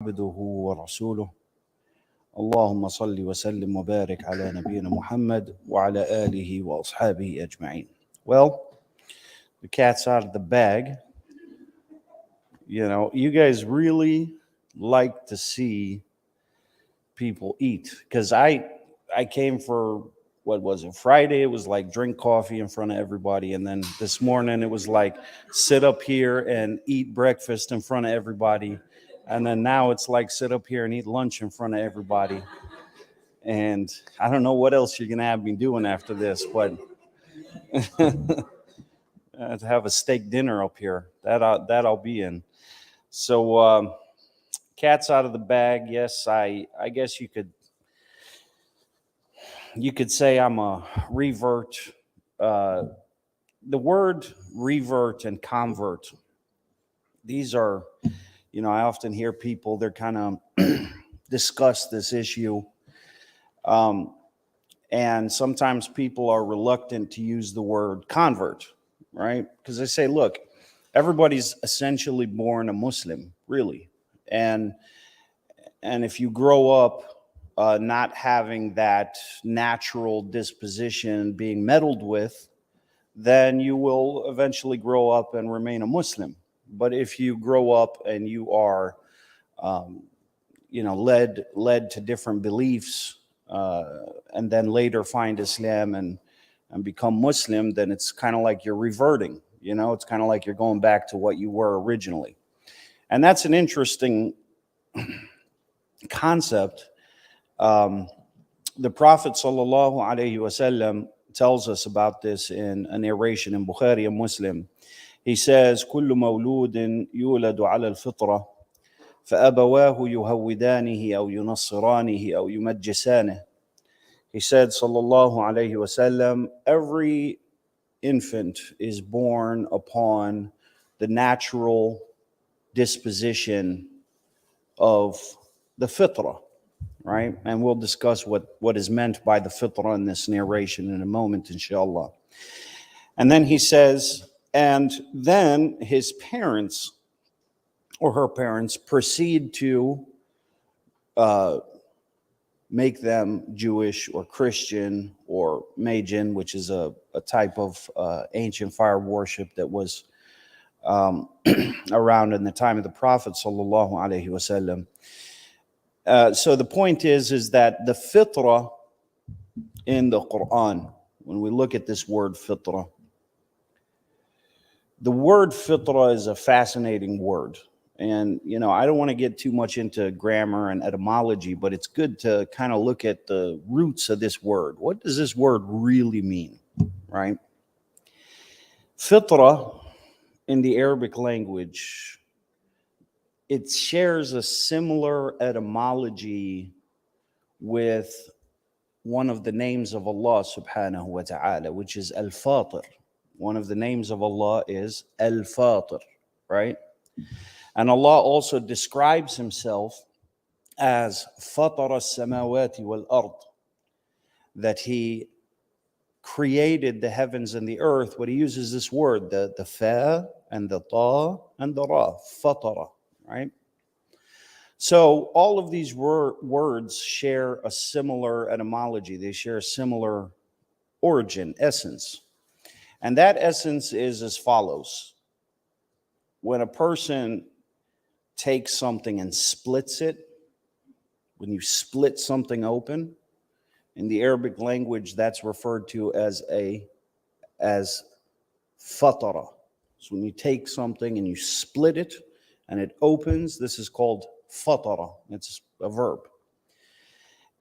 عبده ورسوله اللهم صل وسلم وبارك على نبينا Muhammad وعلى آله وأصحابه أجمعين. Well, the cat's out of the bag. You know, you guys really like to see people eat because I came for what was it, Friday? It was like drink coffee in front of everybody, and then this morning it was like sit up here and eat breakfast in front of everybody, and then now it's like sit up here and eat lunch in front of everybody. And I don't know what else you're gonna have me doing after this, but to have a steak dinner up here, that I'll be in. So cat's out of the bag. Yes, I guess you could say I'm a revert. The word revert and convert, these are, I often hear people, they're kind of discuss this issue. And sometimes people are reluctant to use the word convert, right? Because they say, look, everybody's essentially born a Muslim, really. And if you grow up not having that natural disposition being meddled with, then you will eventually grow up and remain a Muslim. But if you grow up and you are, led to different beliefs, and then later find Islam and become Muslim, then it's kind of like you're reverting. It's kind of like you're going back to what you were originally. And that's an interesting concept. The Prophet sallallahu alaihi wasallam tells us about this in a narration in Bukhari and Muslim. He says, كل مولود يولد على الفطرة فأبواه يهودانه أو ينصرانه أو يمجسانه. He said, sallallahu alayhi wasallam, every infant is born upon the natural disposition of the fitrah, right? And we'll discuss what is meant by the fitrah in this narration in a moment, inshallah. And then he says, and then his parents or her parents proceed to make them Jewish or Christian or Magian, which is a type of ancient fire worship that was around in the time of the Prophet sallallahu alaihi wasallam. So the point is that the fitrah in the Quran, when we look at this word fitrah, the word fitrah is a fascinating word. And, I don't want to get too much into grammar and etymology, but it's good to kind of look at the roots of this word. What does this word really mean, right? Fitrah in the Arabic language, it shares a similar etymology with one of the names of Allah subhanahu wa ta'ala, which is Al-Fatir. One of the names of Allah is Al-Fatir, right? And Allah also describes himself as Fatara as-samawati wal-ard, that he created the heavens and the earth. But he uses this word, the fa and the ta and the ra, Fatara, right? So all of these words share a similar etymology. They share a similar origin, essence. And that essence is as follows. When a person takes something and splits it, when you split something open, in the Arabic language, that's referred to as fatara. So when you take something and you split it and it opens, this is called fatara. It's a verb.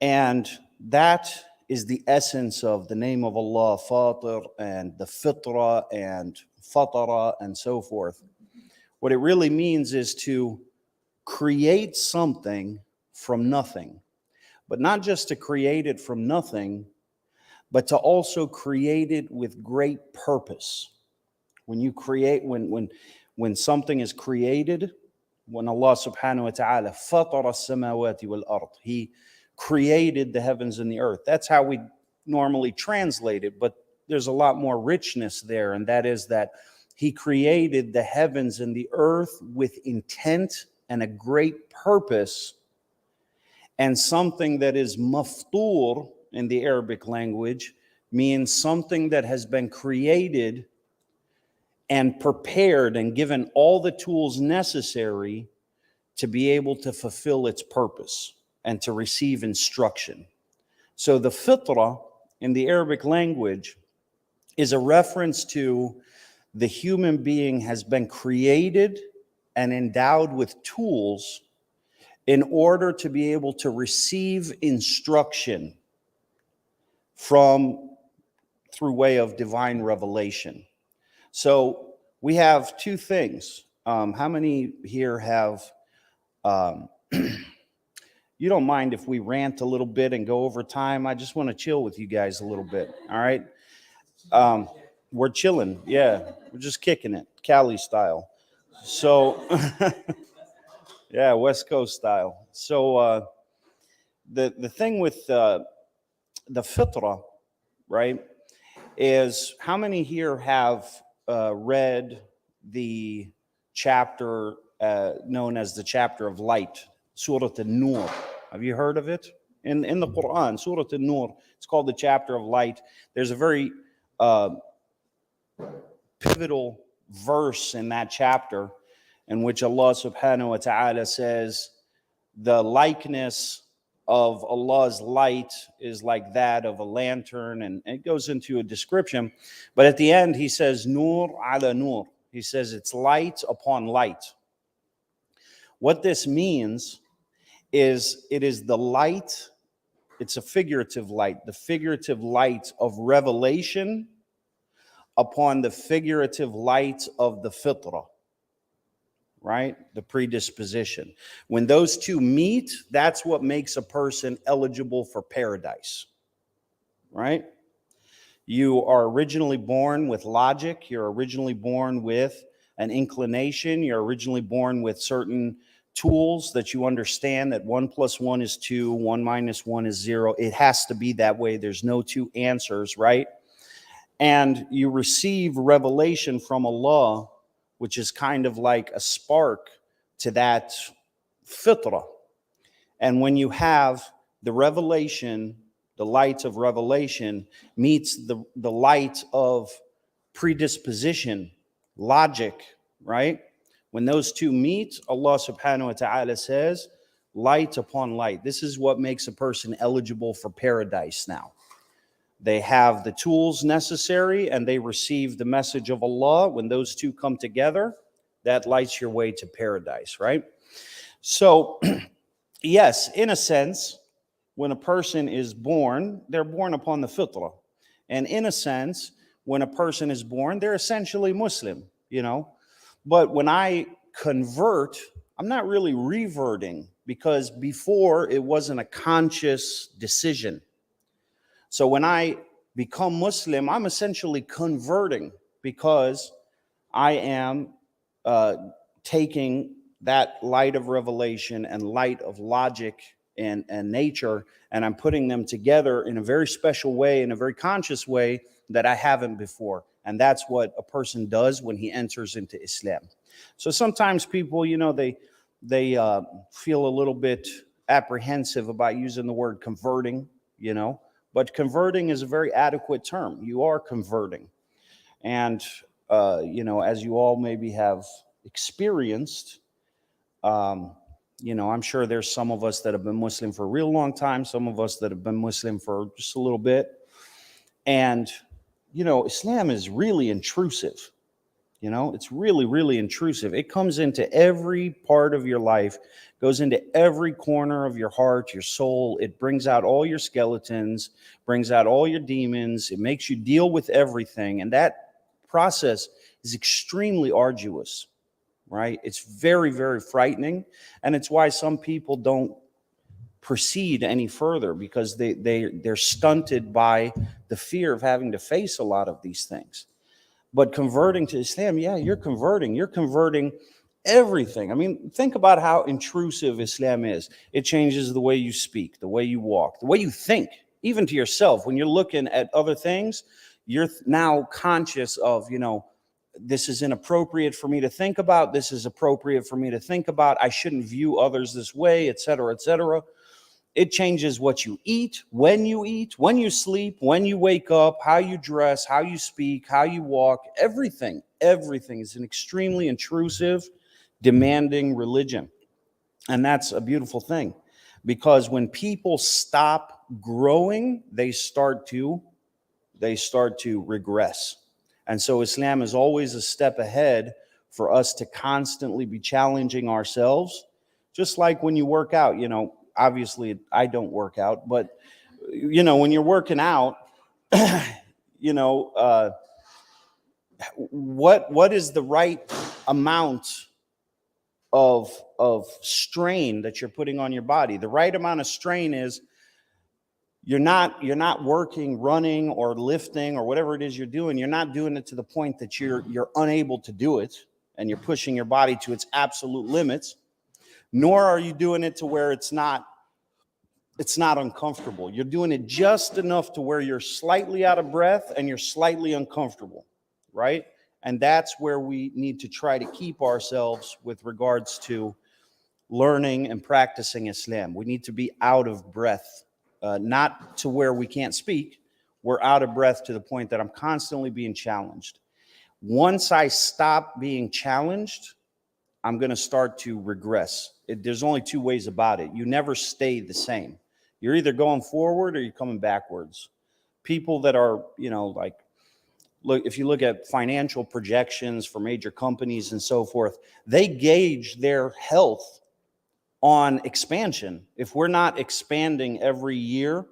And that is the essence of the name of Allah, Fatir, and the fitra, and fatara, and so forth. What it really means is to create something from nothing, but not just to create it from nothing, but to also create it with great purpose. When you create, when something is created, when Allah subhanahu wa ta'ala fatara as-samawati wal-ard, he created the heavens and the earth. That's how we normally translate it, but there's a lot more richness there, and that is that he created the heavens and the earth with intent and a great purpose, and something that is maftur in the Arabic language means something that has been created and prepared and given all the tools necessary to be able to fulfill its purpose and to receive instruction. So the fitra in the Arabic language is a reference to the human being has been created and endowed with tools in order to be able to receive instruction through way of divine revelation. So we have two things. How many here have, you don't mind if we rant a little bit and go over time? I just want to chill with you guys a little bit, all right? We're chilling, yeah. We're just kicking it, Cali style. So, yeah, West Coast style. So the thing with the fitra, right, is how many here have read the chapter known as the chapter of light, Surah An-Nur? Have you heard of it? In the Quran, Surah An-Nur, it's called the chapter of light. There's a very pivotal verse in that chapter in which Allah subhanahu wa ta'ala says, the likeness of Allah's light is like that of a lantern, and it goes into a description. But at the end, he says, Nur ala nur. He says it's light upon light. What this means is it is the light, it's a figurative light, the figurative light of revelation upon the figurative light of the fitrah, right? The predisposition. When those two meet, that's what makes a person eligible for paradise, right? You are originally born with logic. You're originally born with an inclination. You're originally born with certain tools that you understand that 1 + 1 is 2, 1 - 1 is 0. It has to be that way. There's no two answers, right? And you receive revelation from Allah, which is kind of like a spark to that fitrah. And when you have the revelation, the light of revelation meets the light of predisposition, logic, right? When those two meet, Allah subhanahu wa ta'ala says, light upon light. This is what makes a person eligible for paradise now. They have the tools necessary and they receive the message of Allah. When those two come together, that lights your way to paradise, right? So, yes, in a sense, when a person is born, they're born upon the fitrah. And in a sense, when a person is born, they're essentially Muslim, you know. But when I convert, I'm not really reverting, because before it wasn't a conscious decision. So when I become Muslim, I'm essentially converting, because I am taking that light of revelation and light of logic and nature, and I'm putting them together in a very special way, in a very conscious way that I haven't before. And that's what a person does when he enters into Islam. So sometimes people, you know, they feel a little bit apprehensive about using the word converting, you know. But converting is a very adequate term. You are converting. And, you know, as you all maybe have experienced, you know, I'm sure there's some of us that have been Muslim for a real long time, some of us that have been Muslim for just a little bit. And, you know, Islam is really intrusive. You know, it's really, really intrusive. It comes into every part of your life, goes into every corner of your heart, your soul. It brings out all your skeletons, brings out all your demons. It makes you deal with everything. And that process is extremely arduous, right? It's very, very frightening. And it's why some people don't proceed any further, because they're stunted by the fear of having to face a lot of these things. But converting to Islam, yeah, you're converting everything. I mean, think about how intrusive Islam is. It changes the way you speak, the way you walk, the way you think, even to yourself. When you're looking at other things, you're now conscious of, you know, this is inappropriate for me to think about. This is appropriate for me to think about. I shouldn't view others this way, etc., etc. It changes what you eat, when you sleep, when you wake up, how you dress, how you speak, how you walk. Everything is an extremely intrusive, demanding religion. And that's a beautiful thing, because when people stop growing, they start to regress. And so Islam is always a step ahead for us to constantly be challenging ourselves. Just like when you work out, obviously I don't work out, but when you're working out, you know, what is the right amount of strain that you're putting on your body? The right amount of strain is you're not working, running, or lifting, or whatever it is you're doing. You're not doing it to the point that you're unable to do it, and you're pushing your body to its absolute limits. Nor are you doing it to where it's not uncomfortable. You're doing it just enough to where you're slightly out of breath and you're slightly uncomfortable, right? And that's where we need to try to keep ourselves with regards to learning and practicing Islam. We need to be out of breath, not to where we can't speak. We're out of breath to the point that I'm constantly being challenged. Once I stop being challenged, I'm going to start to regress. There's only two ways about it. You never stay the same. You're either going forward or you're coming backwards. People that are, look, if you look at financial projections for major companies and so forth, they gauge their health on expansion. If we're not expanding every year,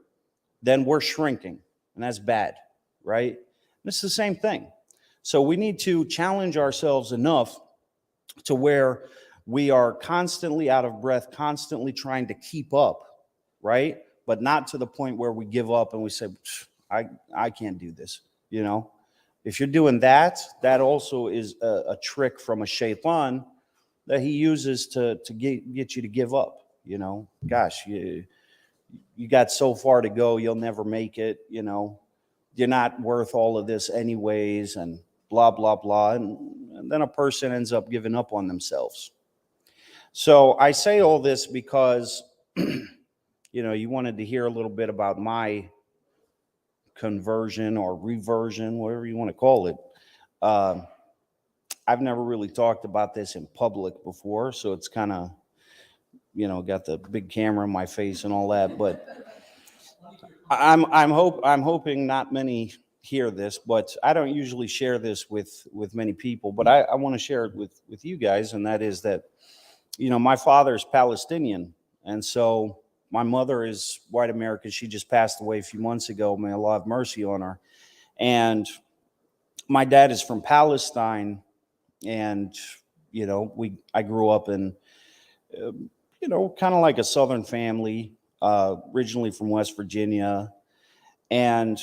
then we're shrinking, and that's bad, right? And it's the same thing. So we need to challenge ourselves enough to where we are constantly out of breath, constantly trying to keep up, right? But not to the point where we give up and we say, I can't do this, If you're doing that, that also is a trick from a shaitan that he uses to get you to give up, Gosh, you got so far to go, you'll never make it, You're not worth all of this anyways, and blah, blah, blah. And then a person ends up giving up on themselves. So I say all this because, you wanted to hear a little bit about my conversion or reversion, whatever you want to call it. I've never really talked about this in public before, so it's kind of, got the big camera in my face and all that. But I'm hoping not many hear this, but I don't usually share this with many people. But I want to share it with you guys, and that is that, my father is Palestinian, and so my mother is white American. She just passed away a few months ago. May Allah have mercy on her. And my dad is from Palestine, and I grew up in kind of like a Southern family, originally from West Virginia, and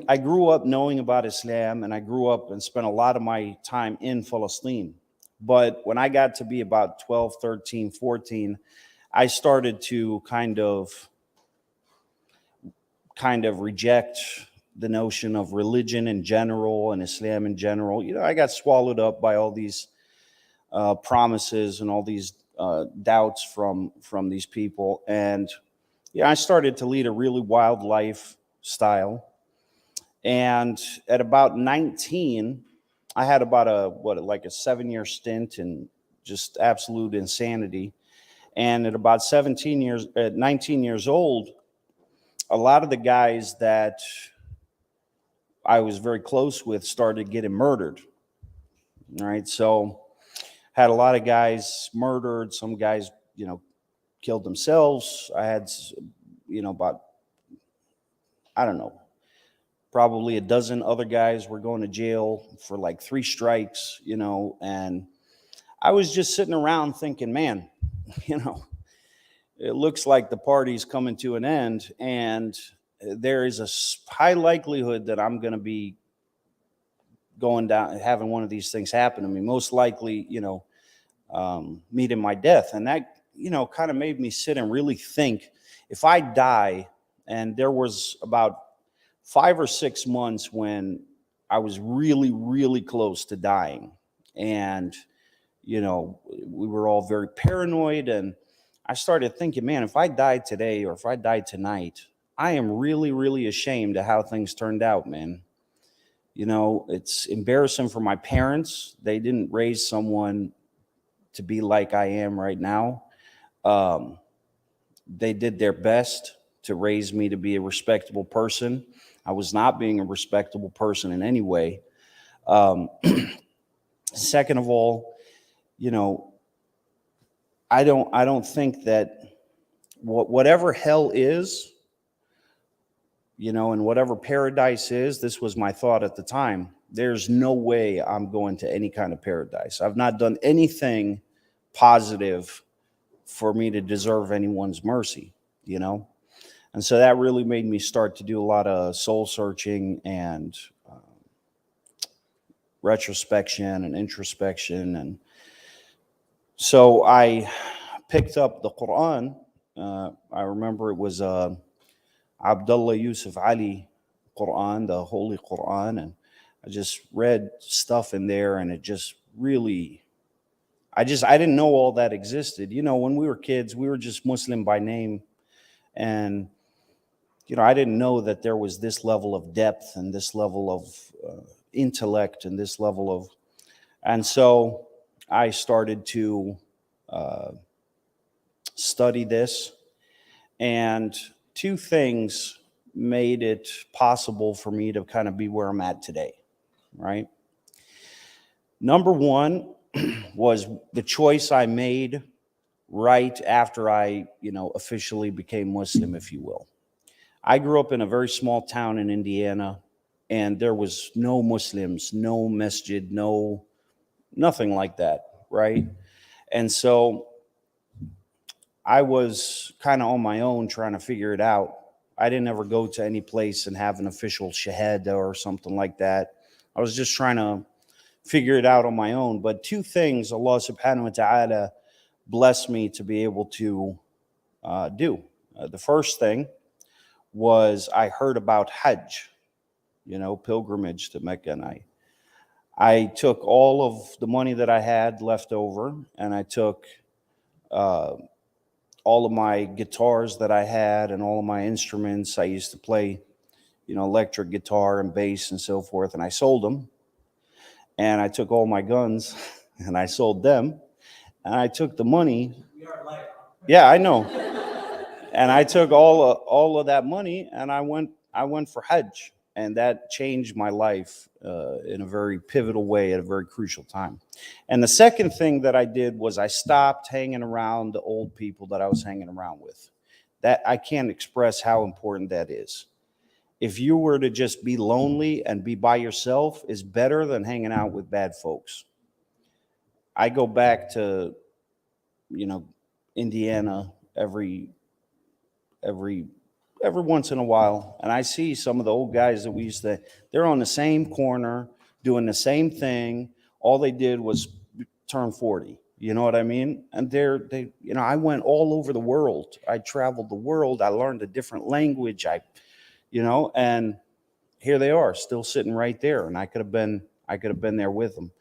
I grew up knowing about Islam, and I grew up and spent a lot of my time in Palestine. But when I got to be about 12, 13, 14, I started to kind of reject the notion of religion in general and Islam in general. I got swallowed up by all these promises and all these doubts from these people. And I started to lead a really wild lifestyle. And at about 19, I had about a 7-year stint in just absolute insanity. And at about 19 years old, a lot of the guys that I was very close with started getting murdered. All right. So had a lot of guys murdered. Some guys, killed themselves. I had, about, I don't know, probably a dozen other guys were going to jail for like 3 strikes, and I was just sitting around thinking, man, it looks like the party's coming to an end, and there is a high likelihood that I'm going to be going down, having one of these things happen to me, most likely, meeting my death. And that, kind of made me sit and really think, if I die, and there was about 5 or 6 months when I was really, really close to dying. And, you know, we were all very paranoid. And I started thinking, man, if I died today or if I died tonight, I am really, really ashamed of how things turned out, man. You know, it's embarrassing for my parents. They didn't raise someone to be like I am right now. Um, they did their best to raise me to be a respectable person. I was not being a respectable person in any way. Um, Second of all, you know, I don't think that whatever hell is, you know, and whatever paradise is, this was my thought at the time. There's no way I'm going to any kind of paradise. I've not done anything positive for me to deserve anyone's mercy, you know? And so that really made me start to do a lot of soul searching and retrospection and introspection. And so I picked up the Quran. I remember it was Abdullah Yusuf Ali Quran, the Holy Quran. And I just read stuff in there, and it just really, I didn't know all that existed. You know, when we were kids, we were just Muslim by name. And, you know, I didn't know that there was this level of depth and this level of intellect and this level of, and so I started to study this. And two things made it possible for me to kind of be where I'm at today, right? Number one was the choice I made right after I, you know, officially became Muslim, if you will. I grew up in a very small town in Indiana, and there was no Muslims, no masjid, nothing like that, right? And so I was kind of on my own trying to figure it out. I didn't ever go to any place and have an official shahada or something like that. I was just trying to figure it out on my own. But two things Allah subhanahu wa ta'ala blessed me to be able to do. The first thing was I heard about Hajj, you know, pilgrimage to Mecca. And I took all of the money that I had left over, and I took all of my guitars that I had and all of my instruments. I used to play, you know, electric guitar and bass and so forth, and I sold them. And I took all my guns and I sold them. And I took the money. Yeah, I know. And I took all of that money, and I went for Hajj, and that changed my life in a very pivotal way at a very crucial time. And the second thing that I did was I stopped hanging around the old people that I was hanging around with. That I can't express how important that is. If you were to just be lonely and be by yourself, is better than hanging out with bad folks. I go back to, you know, Indiana every once in a while, and I see some of the old guys that we used to, they're on the same corner doing the same thing. All they did was turn 40. You know what I mean? And they, you know, I went all over the world. I traveled the world. I learned a different language. You know, and here they are still sitting right there. And I could have been there with them.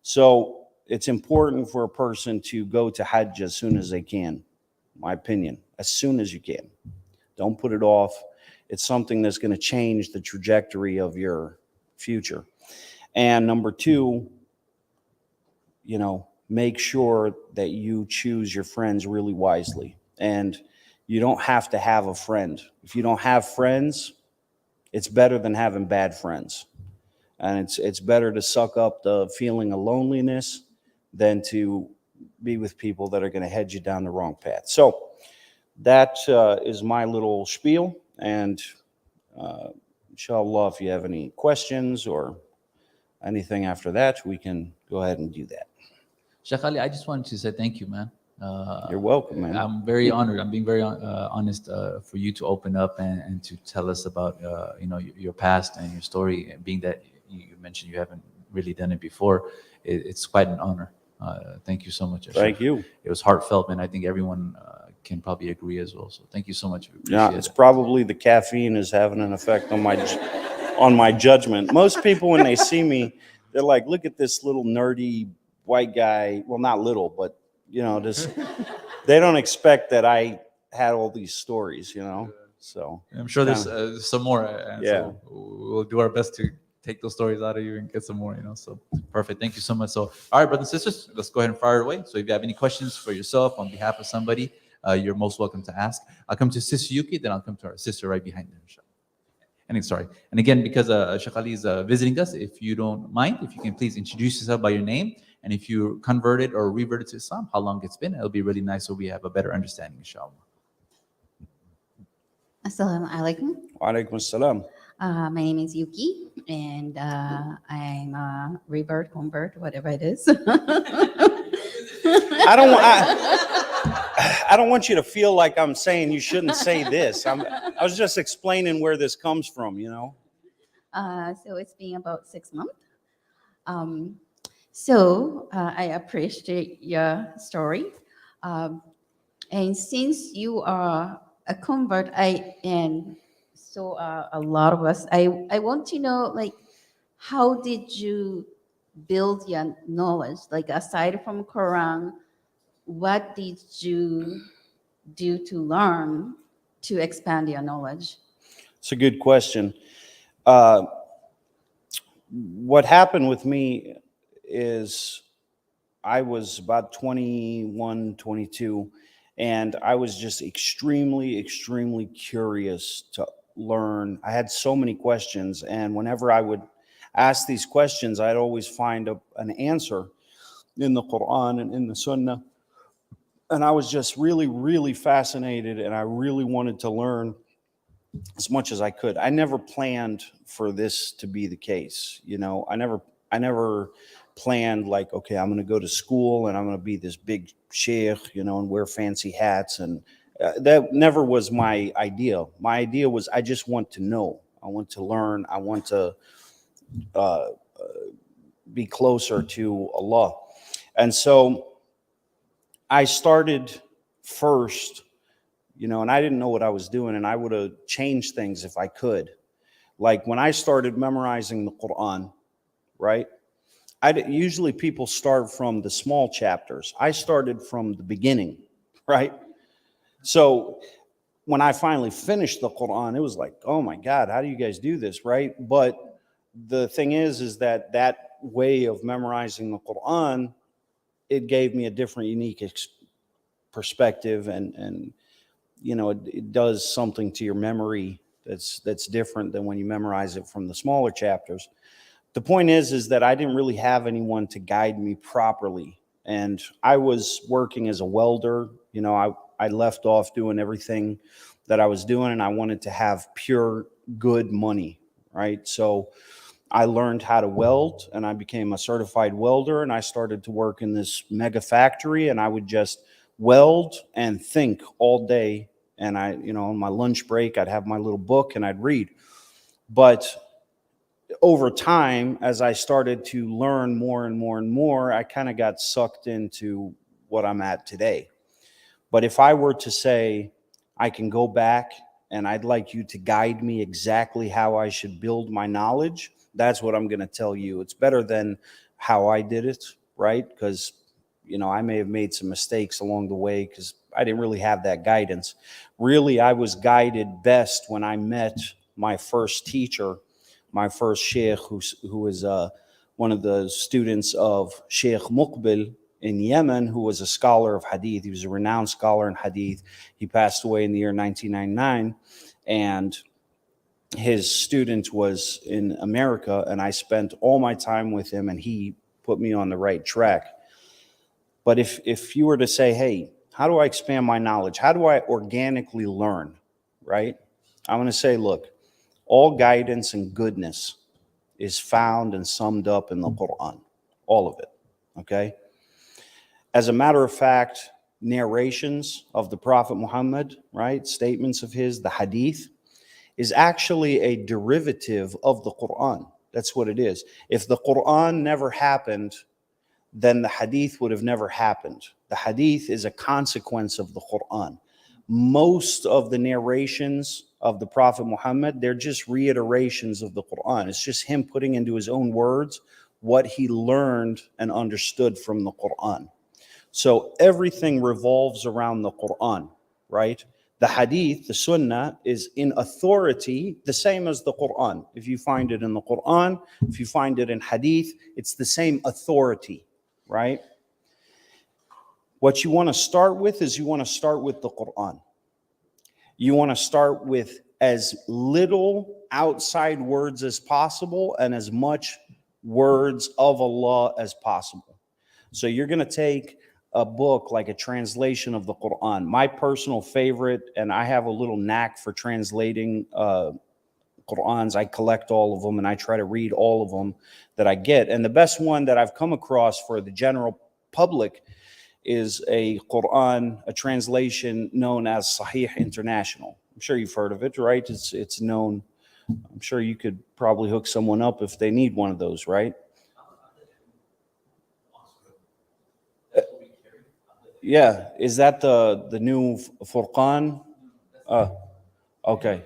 So it's important for a person to go to Hajj as soon as they can, my opinion, as soon as you can. Don't put it off. It's something that's going to change the trajectory of your future. And number two, you know, make sure that you choose your friends really wisely. And you don't have to have a friend. If you don't have friends, it's better than having bad friends. And it's better to suck up the feeling of loneliness than to be with people that are going to head you down the wrong path. So that is my little spiel. And inshallah, if you have any questions or anything after that, we can go ahead and do that. Shaykh Ali, I just wanted to say thank you, man. You're welcome, man. I'm very honored. I'm being very honest for you to open up and to tell us about you know, your past and your story. And being that you mentioned you haven't really done it before, it's quite an honor. Thank you so much. Thank you. It was heartfelt, and I think everyone can probably agree as well. So thank you so much. Yeah, it's probably the caffeine is having an effect on my on my judgment. Most people, when they see me, they're like, look at this little nerdy white guy. Well, not little, but, just, they don't expect that I had all these stories, So I'm sure there's kinda- some more, and Yeah. so we'll do our best to take those stories out of you and get some more. So perfect. Thank you so much. So, all right, brothers and sisters, let's go ahead and fire it away. So, if you have any questions for yourself on behalf of somebody, you're most welcome to ask. I'll come to Sister Yuki, then I'll come to our sister right behind her. And sorry. And again, because Shaykh Ali is visiting us, if you don't mind, if you can please introduce yourself by your name, and if you converted or reverted to Islam, how long it's been, it'll be really nice so we have a better understanding, inshallah. Assalamu alaikum. Wa alaikum assalam. My name is Yuki, and I'm a revert, convert, whatever it is. I don't want you to feel like I'm saying you shouldn't say this. I was just explaining where this comes from, So it's been about 6 months. So I appreciate your story. And since you are a convert, and so are a lot of us, I want to know, like, how did you build your knowledge? Like, aside from Quran, what did you do to learn to expand your knowledge? It's a good question. What happened with me is I was about 21, 22, and I was just extremely, extremely curious to learn. I had so many questions, and whenever I would ask these questions, I'd always find an answer in the Quran and in the Sunnah. And I was just really, really fascinated, and I really wanted to learn as much as I could. I never planned for this to be the case. I never planned like, okay, I'm going to go to school and I'm going to be this big sheikh, and wear fancy hats. And that never was my idea. My idea was I just want to know. I want to learn. I want to be closer to Allah. And so I started first, and I didn't know what I was doing, and I would have changed things if I could. Like when I started memorizing the Quran, right? Usually people start from the small chapters. I started from the beginning, right? So when I finally finished the Quran, it was like, oh my God, how do you guys do this, right? But the thing is that way of memorizing the Quran, it gave me a different, unique perspective, and it does something to your memory that's different than when you memorize it from the smaller chapters. The point is that I didn't really have anyone to guide me properly, and I was working as a welder. I left off doing everything that I was doing, and I wanted to have pure good money, right? So I learned how to weld, and I became a certified welder, and I started to work in this mega factory, and I would just weld and think all day. And on my lunch break, I'd have my little book and I'd read. But over time, as I started to learn more and more and more, I kind of got sucked into what I'm at today. But if I were to say, I can go back and I'd like you to guide me exactly how I should build my knowledge, that's what I'm going to tell you. It's better than how I did it, right? Because, I may have made some mistakes along the way because I didn't really have that guidance. Really, I was guided best when I met my first teacher, my first sheikh, who was one of the students of Sheikh Muqbil in Yemen, who was a scholar of hadith. He was a renowned scholar in hadith. He passed away in the year 1999, and his student was in America, and I spent all my time with him, and he put me on the right track. But if you were to say, hey, how do I expand my knowledge? How do I organically learn, right? I'm going to say, look, all guidance and goodness is found and summed up in the Quran, all of it, okay? As a matter of fact, narrations of the Prophet Muhammad, right, statements of his, the hadith, is actually a derivative of the Quran. That's what it is. If the Quran never happened, then the hadith would have never happened. The hadith is a consequence of the Quran. most of the narrations of the Prophet Muhammad, they're just reiterations of the Quran. It's just him putting into his own words what he learned and understood from the Quran. So everything revolves around the Quran, right? The hadith, the sunnah, is in authority the same as the Quran. If you find it in the Quran, if you find it in hadith, it's the same authority, right? What you want to start with is you want to start with the Quran. You want to start with as little outside words as possible and as much words of Allah as possible. So you're going to take a book like a translation of the Quran. My personal favorite, and I have a little knack for translating Qurans. I collect all of them and I try to read all of them that I get. And the best one that I've come across for the general public is a Quran, a translation known as Sahih International. I'm sure you've heard of it, right? It's known. I'm sure you could probably hook someone up if they need one of those, right? Yeah, is that the new Furqan? Okay.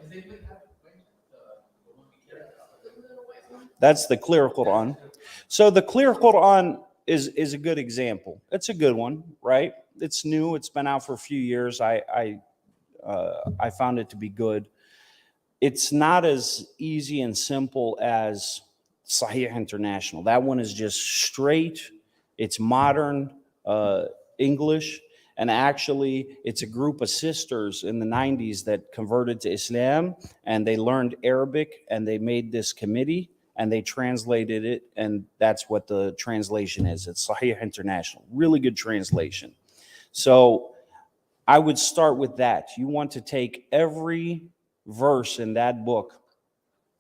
That's the clear Quran. So the clear Quran is a good example. It's a good one, right? It's new. It's been out for a few years. I found it to be good. It's not as easy and simple as Sahih International. That one is just straight. It's modern English. And actually, it's a group of sisters in the 90s that converted to Islam, and they learned Arabic, and they made this committee, and they translated it, and that's what the translation is. It's Sahih International. Really good translation. So I would start with that. You want to take every verse in that book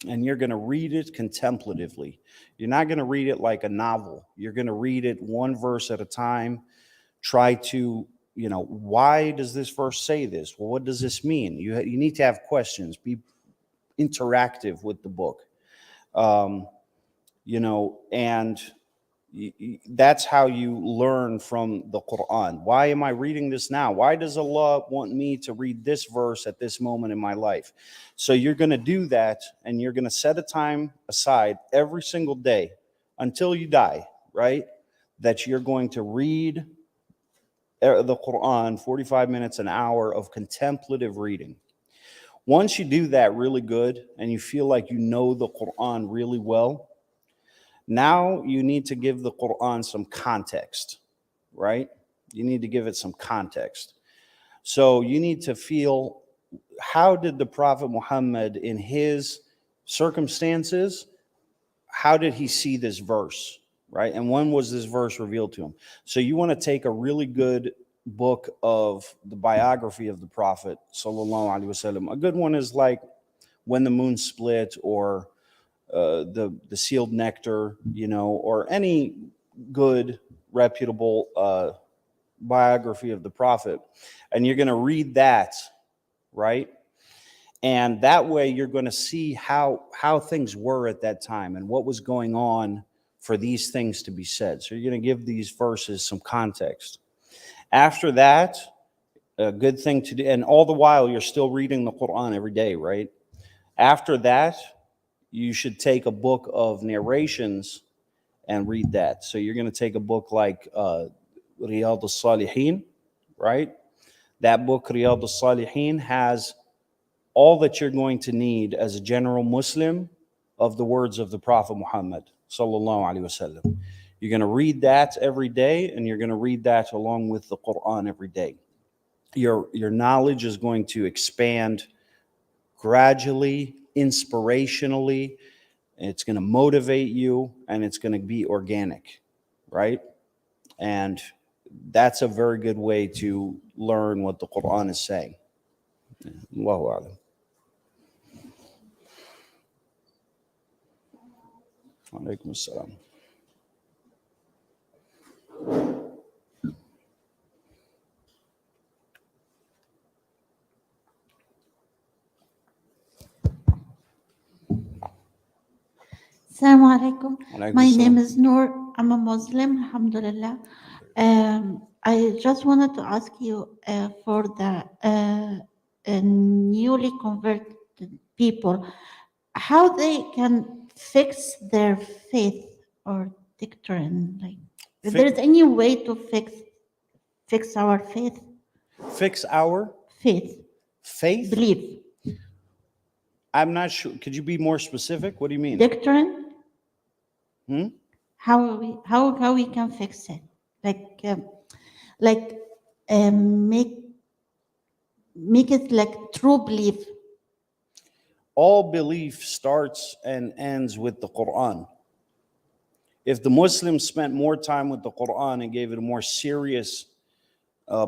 and you're going to read it contemplatively. You're not going to read it like a novel. You're going to read it one verse at a time. Try to, why does this verse say this? Well, what does this mean? You need to have questions. Be interactive with the book. And that's how you learn from the Quran. Why am I reading this now? Why does Allah want me to read this verse at this moment in my life? So you're going to do that, and you're going to set a time aside every single day until you die, right? That you're going to read the Quran 45 minutes, an hour of contemplative reading. Once you do that really good and you feel like you know the Quran really well, now you need to give the Quran some context, right? You need to give it some context. So you need to feel, how did the Prophet Muhammad, in his circumstances, how did he see this verse, right? And when was this verse revealed to him? So you want to take a really good book of the biography of the Prophet, sallallahu alaihi wasallam. A good one is like When the Moon Split, or the Sealed Nectar, or any good, reputable biography of the Prophet. And you're going to read that, right? And that way you're going to see how things were at that time and what was going on for these things to be said. So you're going to give these verses some context. After that, a good thing to do, and all the while you're still reading the Quran every day, right? After that, you should take a book of narrations and read that. So you're going to take a book like Riyadh al-Salihin, right? That book, Riyadh al-Salihin, has all that you're going to need as a general Muslim of the words of the Prophet Muhammad, sallallahu alaihi wasallam. You're going to read that every day, and you're going to read that along with the Quran every day. Your knowledge is going to expand gradually, inspirationally. It's going to motivate you, and it's going to be organic, right? And that's a very good way to learn what the Quran is saying. Allahu A'lam. Alaikum assalam. Assalamu alaikum. Alaikum My assalam. name is Noor. I'm a Muslim, alhamdulillah. I just wanted to ask you for the newly converted people, how they can fix their faith or doctrine. Like, if Fi- there's any way to fix our Fix our faith, faith? belief, I'm not sure. Could you be more specific? What do you mean? doctrine. Hmm? How we can fix it? Like make it like true belief. All belief starts and ends with the Quran. If the Muslims spent more time with the Quran and gave it a more serious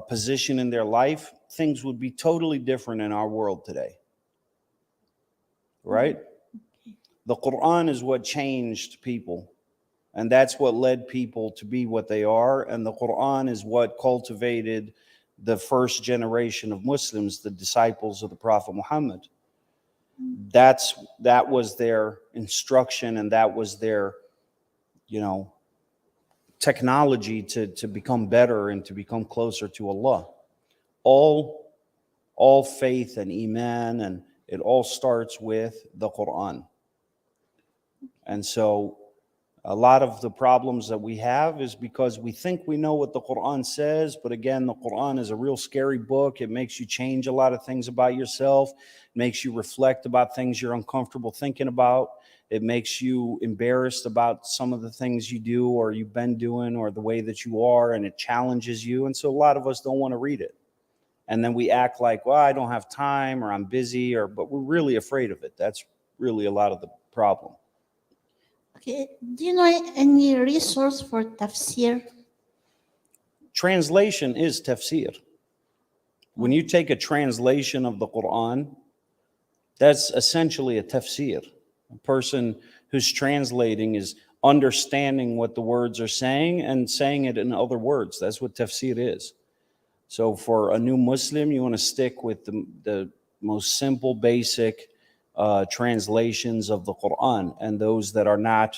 position in their life, things would be totally different in our world today. Right? The Quran is what changed people. And that's what led people to be what they are. And the Quran is what cultivated the first generation of Muslims, the disciples of the Prophet Muhammad. That was their instruction, and that was their, technology to become better and to become closer to Allah. All faith and iman, and it all starts with the Quran. And so a lot of the problems that we have is because we think we know what the Quran says, but again, the Quran is a real scary book. It makes you change a lot of things about yourself, it makes you reflect about things you're uncomfortable thinking about. It makes you embarrassed about some of the things you do or you've been doing or the way that you are, and it challenges you. And so a lot of us don't want to read it. And then we act like, well, I don't have time, or I'm busy, but we're really afraid of it. That's really a lot of the problem. Okay, do you know any resource for tafsir? Translation is tafsir. When you take a translation of the Quran, that's essentially a tafsir. A person who's translating is understanding what the words are saying and saying it in other words. That's what tafsir is. So for a new Muslim, you want to stick with the most simple, basic translations of the Quran, and those that are not,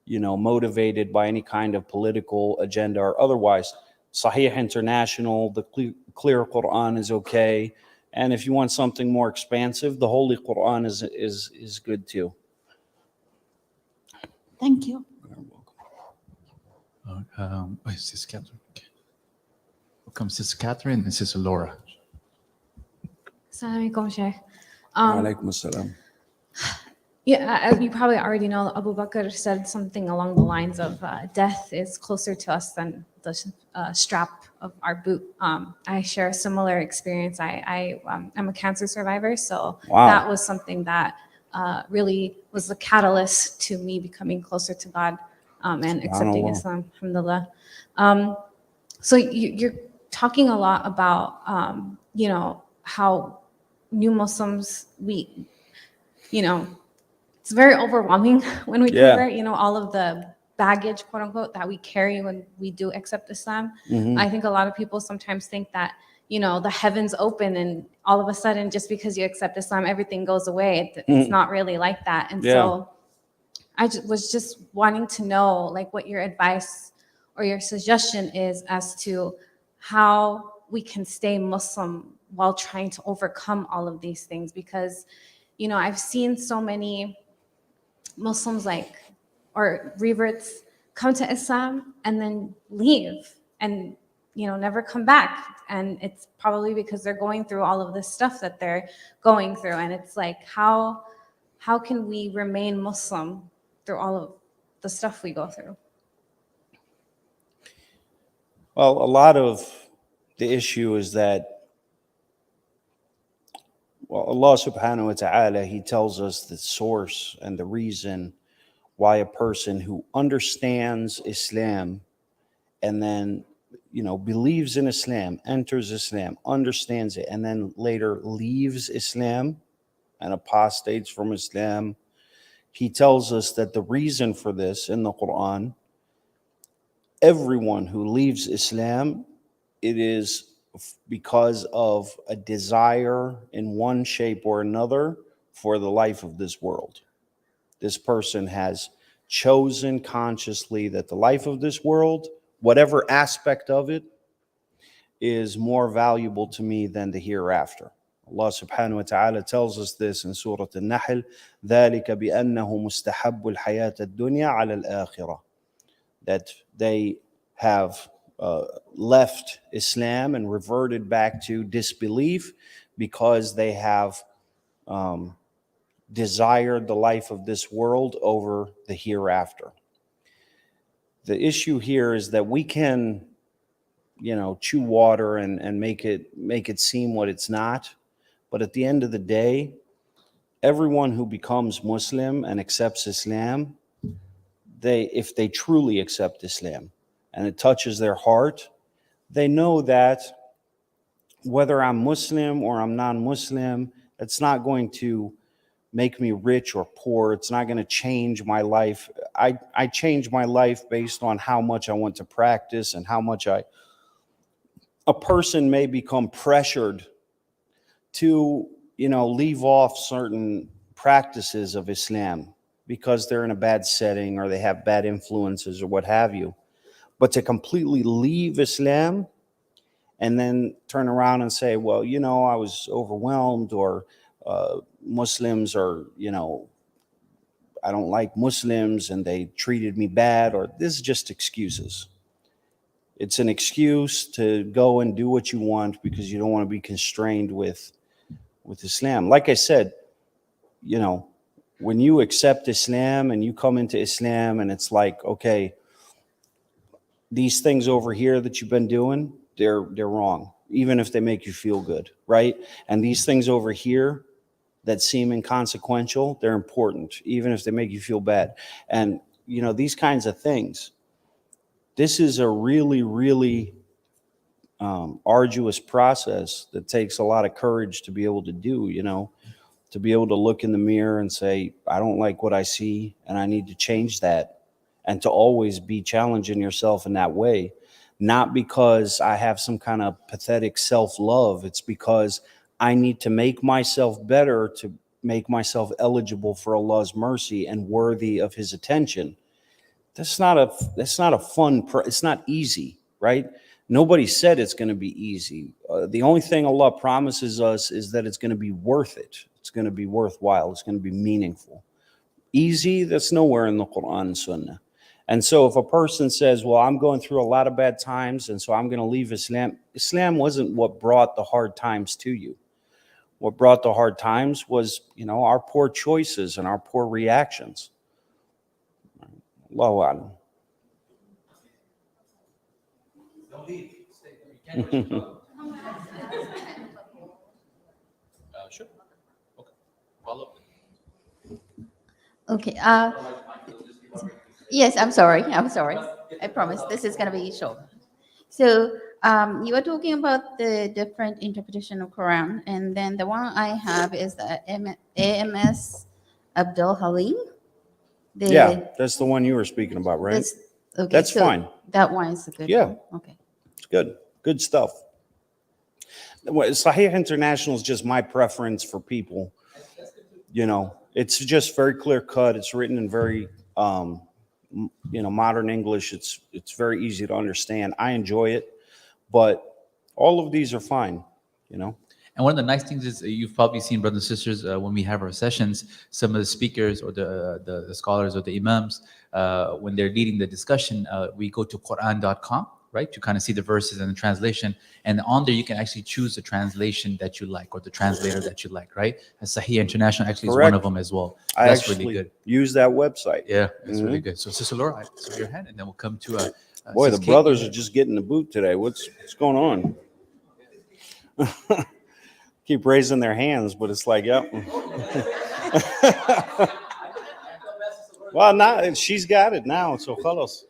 motivated by any kind of political agenda or otherwise. Sahih International, the clear Quran is okay. And if you want something more expansive, the Holy Quran is good too. Thank you. Is this Catherine? Okay. Welcome, Sister Catherine and Sister Laura. Assalamu alaikum, Shaykh. Alaikum assalam. Yeah, you probably already know Abu Bakr said something along the lines of death is closer to us than the strap of our boot. I share a similar experience. I'm a cancer survivor, so Wow. that was something that really was the catalyst to me becoming closer to God and accepting SubhanAllah. Islam, alhamdulillah. So you're talking a lot about, how new Muslims, it's very overwhelming when we Yeah. convert, all of the baggage, quote unquote, that we carry when we do accept Islam. Mhm. I think a lot of people sometimes think that, the heavens open and all of a sudden, just because you accept Islam, everything goes away. It's not really like that. And Yeah. so I was just wanting to know, like, what your advice or your suggestion is as to how we can stay Muslim while trying to overcome all of these things. Because, I've seen so many Muslims or reverts come to Islam and then leave and, never come back. And it's probably because they're going through all of this stuff that they're going through. And it's like, how can we remain Muslim through all of the stuff we go through? Well, a lot of the issue is that, Allah subhanahu wa ta'ala, He tells us the source and the reason why a person who understands Islam and then, believes in Islam, enters Islam, understands it, and then later leaves Islam and apostates from Islam, He tells us that the reason for this in the Quran, everyone who leaves Islam, it is because of a desire in one shape or another for the life of this world. This person has chosen consciously that the life of this world whatever aspect of it is more valuable to me than the hereafter. Allah subhanahu wa ta'ala tells us this in Surah Al-Nahl, ذَلِكَ بِأَنَّهُ مُسْتَحَبُّ الْحَيَاةَ الدُّنْيا عَلَى الْآخِرَةِ, that they have left Islam and reverted back to disbelief because they have desired the life of this world over the hereafter. The issue here is that we can, chew water and make it seem what it's not. But at the end of the day, everyone who becomes Muslim and accepts Islam, if they truly accept Islam and it touches their heart, they know that whether I'm Muslim or I'm non-Muslim, it's not going to make me rich or poor. It's not going to change my life. I change my life based on how much I want to practice and how much a person may become pressured to, leave off certain practices of Islam because they're in a bad setting or they have bad influences or what have you. But to completely leave Islam and then turn around and say, well, I was overwhelmed, or Muslims are, I don't like Muslims and they treated me bad, or this is just excuses. It's an excuse to go and do what you want because you don't want to be constrained with Islam. Like I said, when you accept Islam and you come into Islam and it's like, okay, these things over here that you've been doing, they're wrong, even if they make you feel good, right? And these things over here that seem inconsequential, they're important, even if they make you feel bad. And, these kinds of things, this is a really, really arduous process that takes a lot of courage to be able to do, to be able to look in the mirror and say, I don't like what I see and I need to change that. And to always be challenging yourself in that way, not because I have some kind of pathetic self-love. It's because I need to make myself better, to make myself eligible for Allah's mercy and worthy of his attention. That's not a fun, it's not easy, right? Nobody said it's going to be easy. The only thing Allah promises us is that it's going to be worth it. It's going to be worthwhile. It's going to be meaningful. Easy, that's nowhere in the Quran and Sunnah. And so if a person says, well, I'm going through a lot of bad times, and so I'm going to leave Islam, Islam wasn't what brought the hard times to you. What brought the hard times was, our poor choices and our poor reactions. Allahu A'lam. Don't leave. Stay. You can't sure. Okay. Follow up. Okay. Yes, I'm sorry. I promise this is going to be short. So you were talking about the different interpretation of Quran, and then the one I have is the AMS Abdul Halim. Yeah, that's the one you were speaking about, right? Okay, That's so fine. That one is a good Yeah. one. Okay. It's good stuff. Sahih International is just my preference for people. It's just very clear cut. It's written in very, modern English. It's very easy to understand. I enjoy it, but all of these are fine. And one of the nice things is you've probably seen, brothers and sisters, when we have our sessions, some of the speakers or the scholars or the imams, when they're leading the discussion, we go to Quran.com, right, to kind of see the verses and the translation. And on there, you can actually choose the translation that you like or the translator that you like, right? And Sahih International actually is one of them as well. So I that's actually really good. use that website. Yeah, it's really good. So Sister Laura, I saw your hand, and then we'll come to Boy, Sis the Kate. brothers are just getting the boot today. What's going on? Keep raising their hands, but it's like, yep. Well, now she's got it now, so khalas.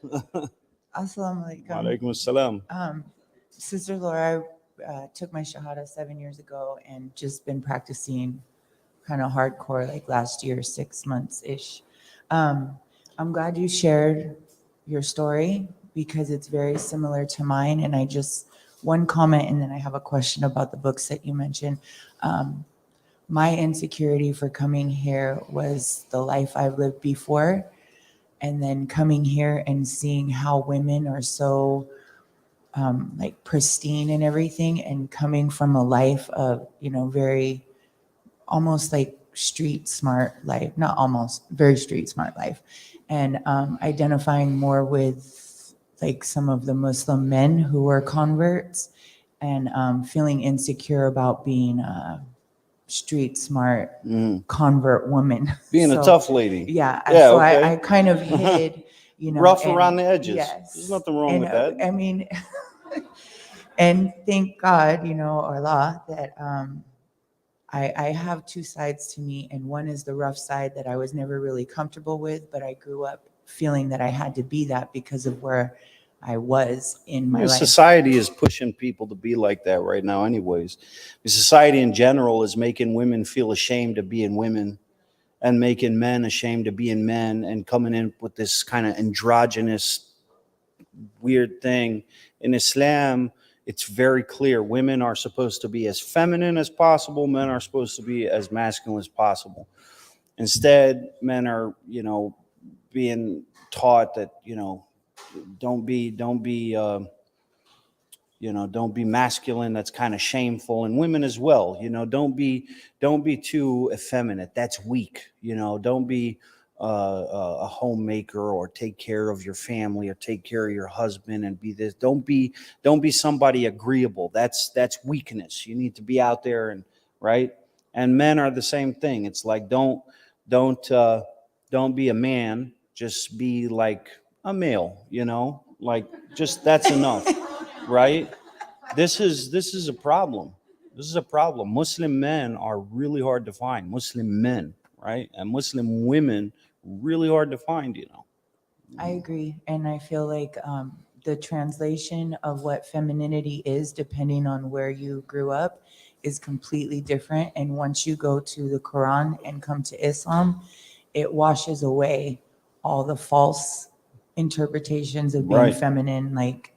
Assalamu alaikum. Walaikum assalam. Sister Laura, I took my Shahada 7 years ago and just been practicing kind of hardcore like last year, 6 months-ish. I'm glad you shared your story because it's very similar to mine. And one comment, and then I have a question about the books that you mentioned. My insecurity for coming here was the life I've lived before. and then coming here and seeing how women are so like pristine and everything, and coming from a life of, you know, very almost like street smart life, not almost, very street smart life, and identifying more with like some of the Muslim men who were converts, and feeling insecure about being a street smart convert woman. Being a So, tough lady. yeah. Yeah, So okay. I kind of hid, you know, Rough and- around the edges. Yes. There's nothing wrong And, with that. I mean, and thank God, you know, or Allah, that I have two sides to me, and one is the rough side that I was never really comfortable with, but I grew up feeling that I had to be that because of where I was in my life. Society is pushing people to be like that right now, anyways. Society in general is making women feel ashamed of being women, and making men ashamed of being men, and coming in with this kind of androgynous weird thing. In Islam, it's very clear. Women are supposed to be as feminine as possible. Men are supposed to be as masculine as possible. Instead, men are, you know, being taught that, you know, don't be you know, don't be masculine. That's kind of shameful. And women as well, you know, don't be too effeminate. That's weak. You know, don't be a homemaker, or take care of your family, or take care of your husband and be this. Don't be somebody agreeable. That's weakness. You need to be out there and right. And men are the same thing. It's like don't be a man. Just be like a male. You know, like just that's enough. Right? This is a problem. This is a problem. Muslim men are really hard to find. Muslim men, right? And Muslim women, really hard to find, you know. I agree. And I feel like the translation of what femininity is, depending on where you grew up, is completely different. And once you go to the Quran and come to Islam, it washes away all the false interpretations of being Right. feminine. Like,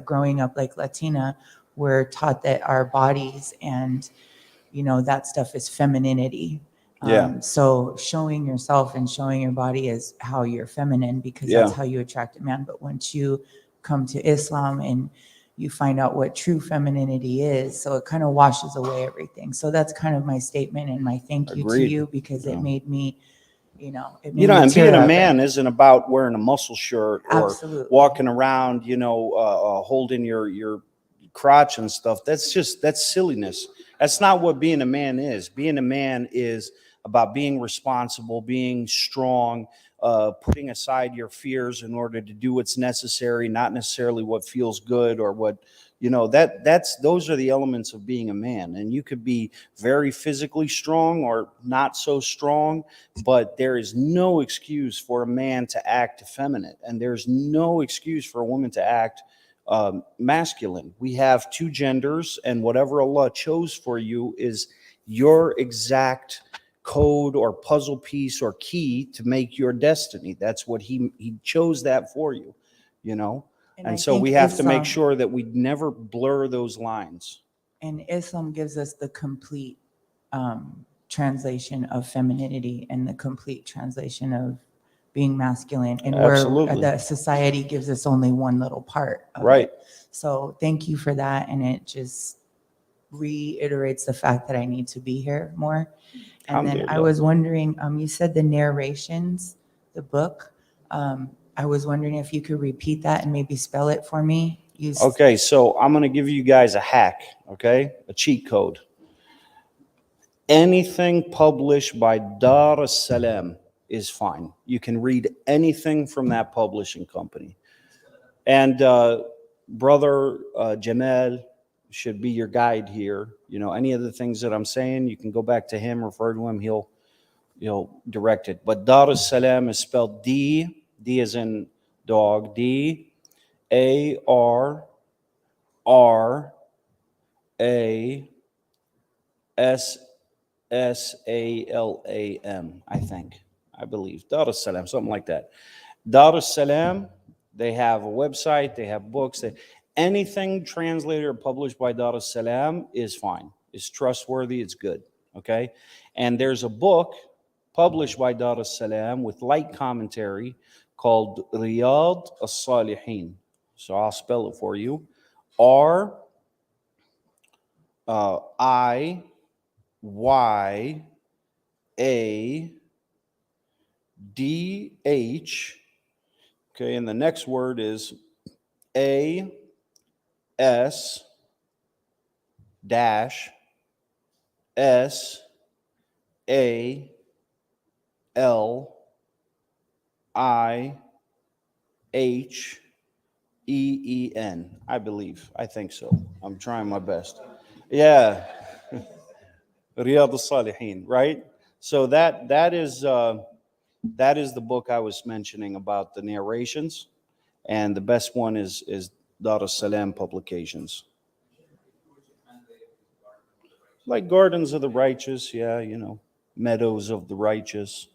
growing up like Latina, we're taught that our bodies and, you know, that stuff is femininity. Yeah. So showing yourself and showing your body is how you're feminine, because Yeah. that's how you attract a man. But once you come to Islam and you find out what true femininity is, so it kind of washes away everything. So that's kind of my statement and my thank you Agreed. to you, because Yeah. it made me, it made You know, me and tear being a up. man isn't about wearing a muscle shirt or Absolutely. walking around, you know, holding your crotch and stuff. That's silliness. That's not what being a man is. Being a man is about being responsible, being strong, putting aside your fears in order to do what's necessary, not necessarily what feels good or what, you know, those are the elements of being a man. And you could be very physically strong or not so strong, but there is no excuse for a man to act effeminate, and there's no excuse for a woman to act masculine. We have two genders, and whatever Allah chose for you is your exact code or puzzle piece or key to make your destiny. That's what he chose that for you, you know. And I And so think we have to make Islam- sure that we never blur those lines. And Islam gives us the complete translation of femininity and the complete translation of being masculine, and where Absolutely. the society gives us only one little part of Right. it. So thank you for that, and it just reiterates the fact that I need to be here more. And then I Alhamdulillah. was wondering, you said the narrations, the book. I was wondering if you could repeat that and maybe spell it for me. Okay, so I'm going to give you guys a hack, okay? A cheat code. Anything published by Dar es Salaam is fine. You can read anything from that publishing company. And brother Jamal should be your guide here. You know, any of the things that I'm saying, you can go back to him, refer to him, he'll direct it. But Dar es Salaam is spelled D as in dog, DARRASALAM, I think. I believe. Dar es Salaam, something like that. Dar es Salaam, they have a website, they have books. Anything translated or published by Dar es Salaam is fine. It's trustworthy, it's good. Okay? And there's a book published by Dar es-Salaam with light commentary called Riyadh as-Salihin. So I'll spell it for you. RIYADH. Okay, and the next word is AS dash SALIHEEN. I believe. I think so. I'm trying my best. Yeah. Riyadh al-Salihin, right? So that is the book I was mentioning about the narrations, and the best one is Dar es-Salaam Publications. Like Gardens of the Righteous, yeah, Meadows of the Righteous.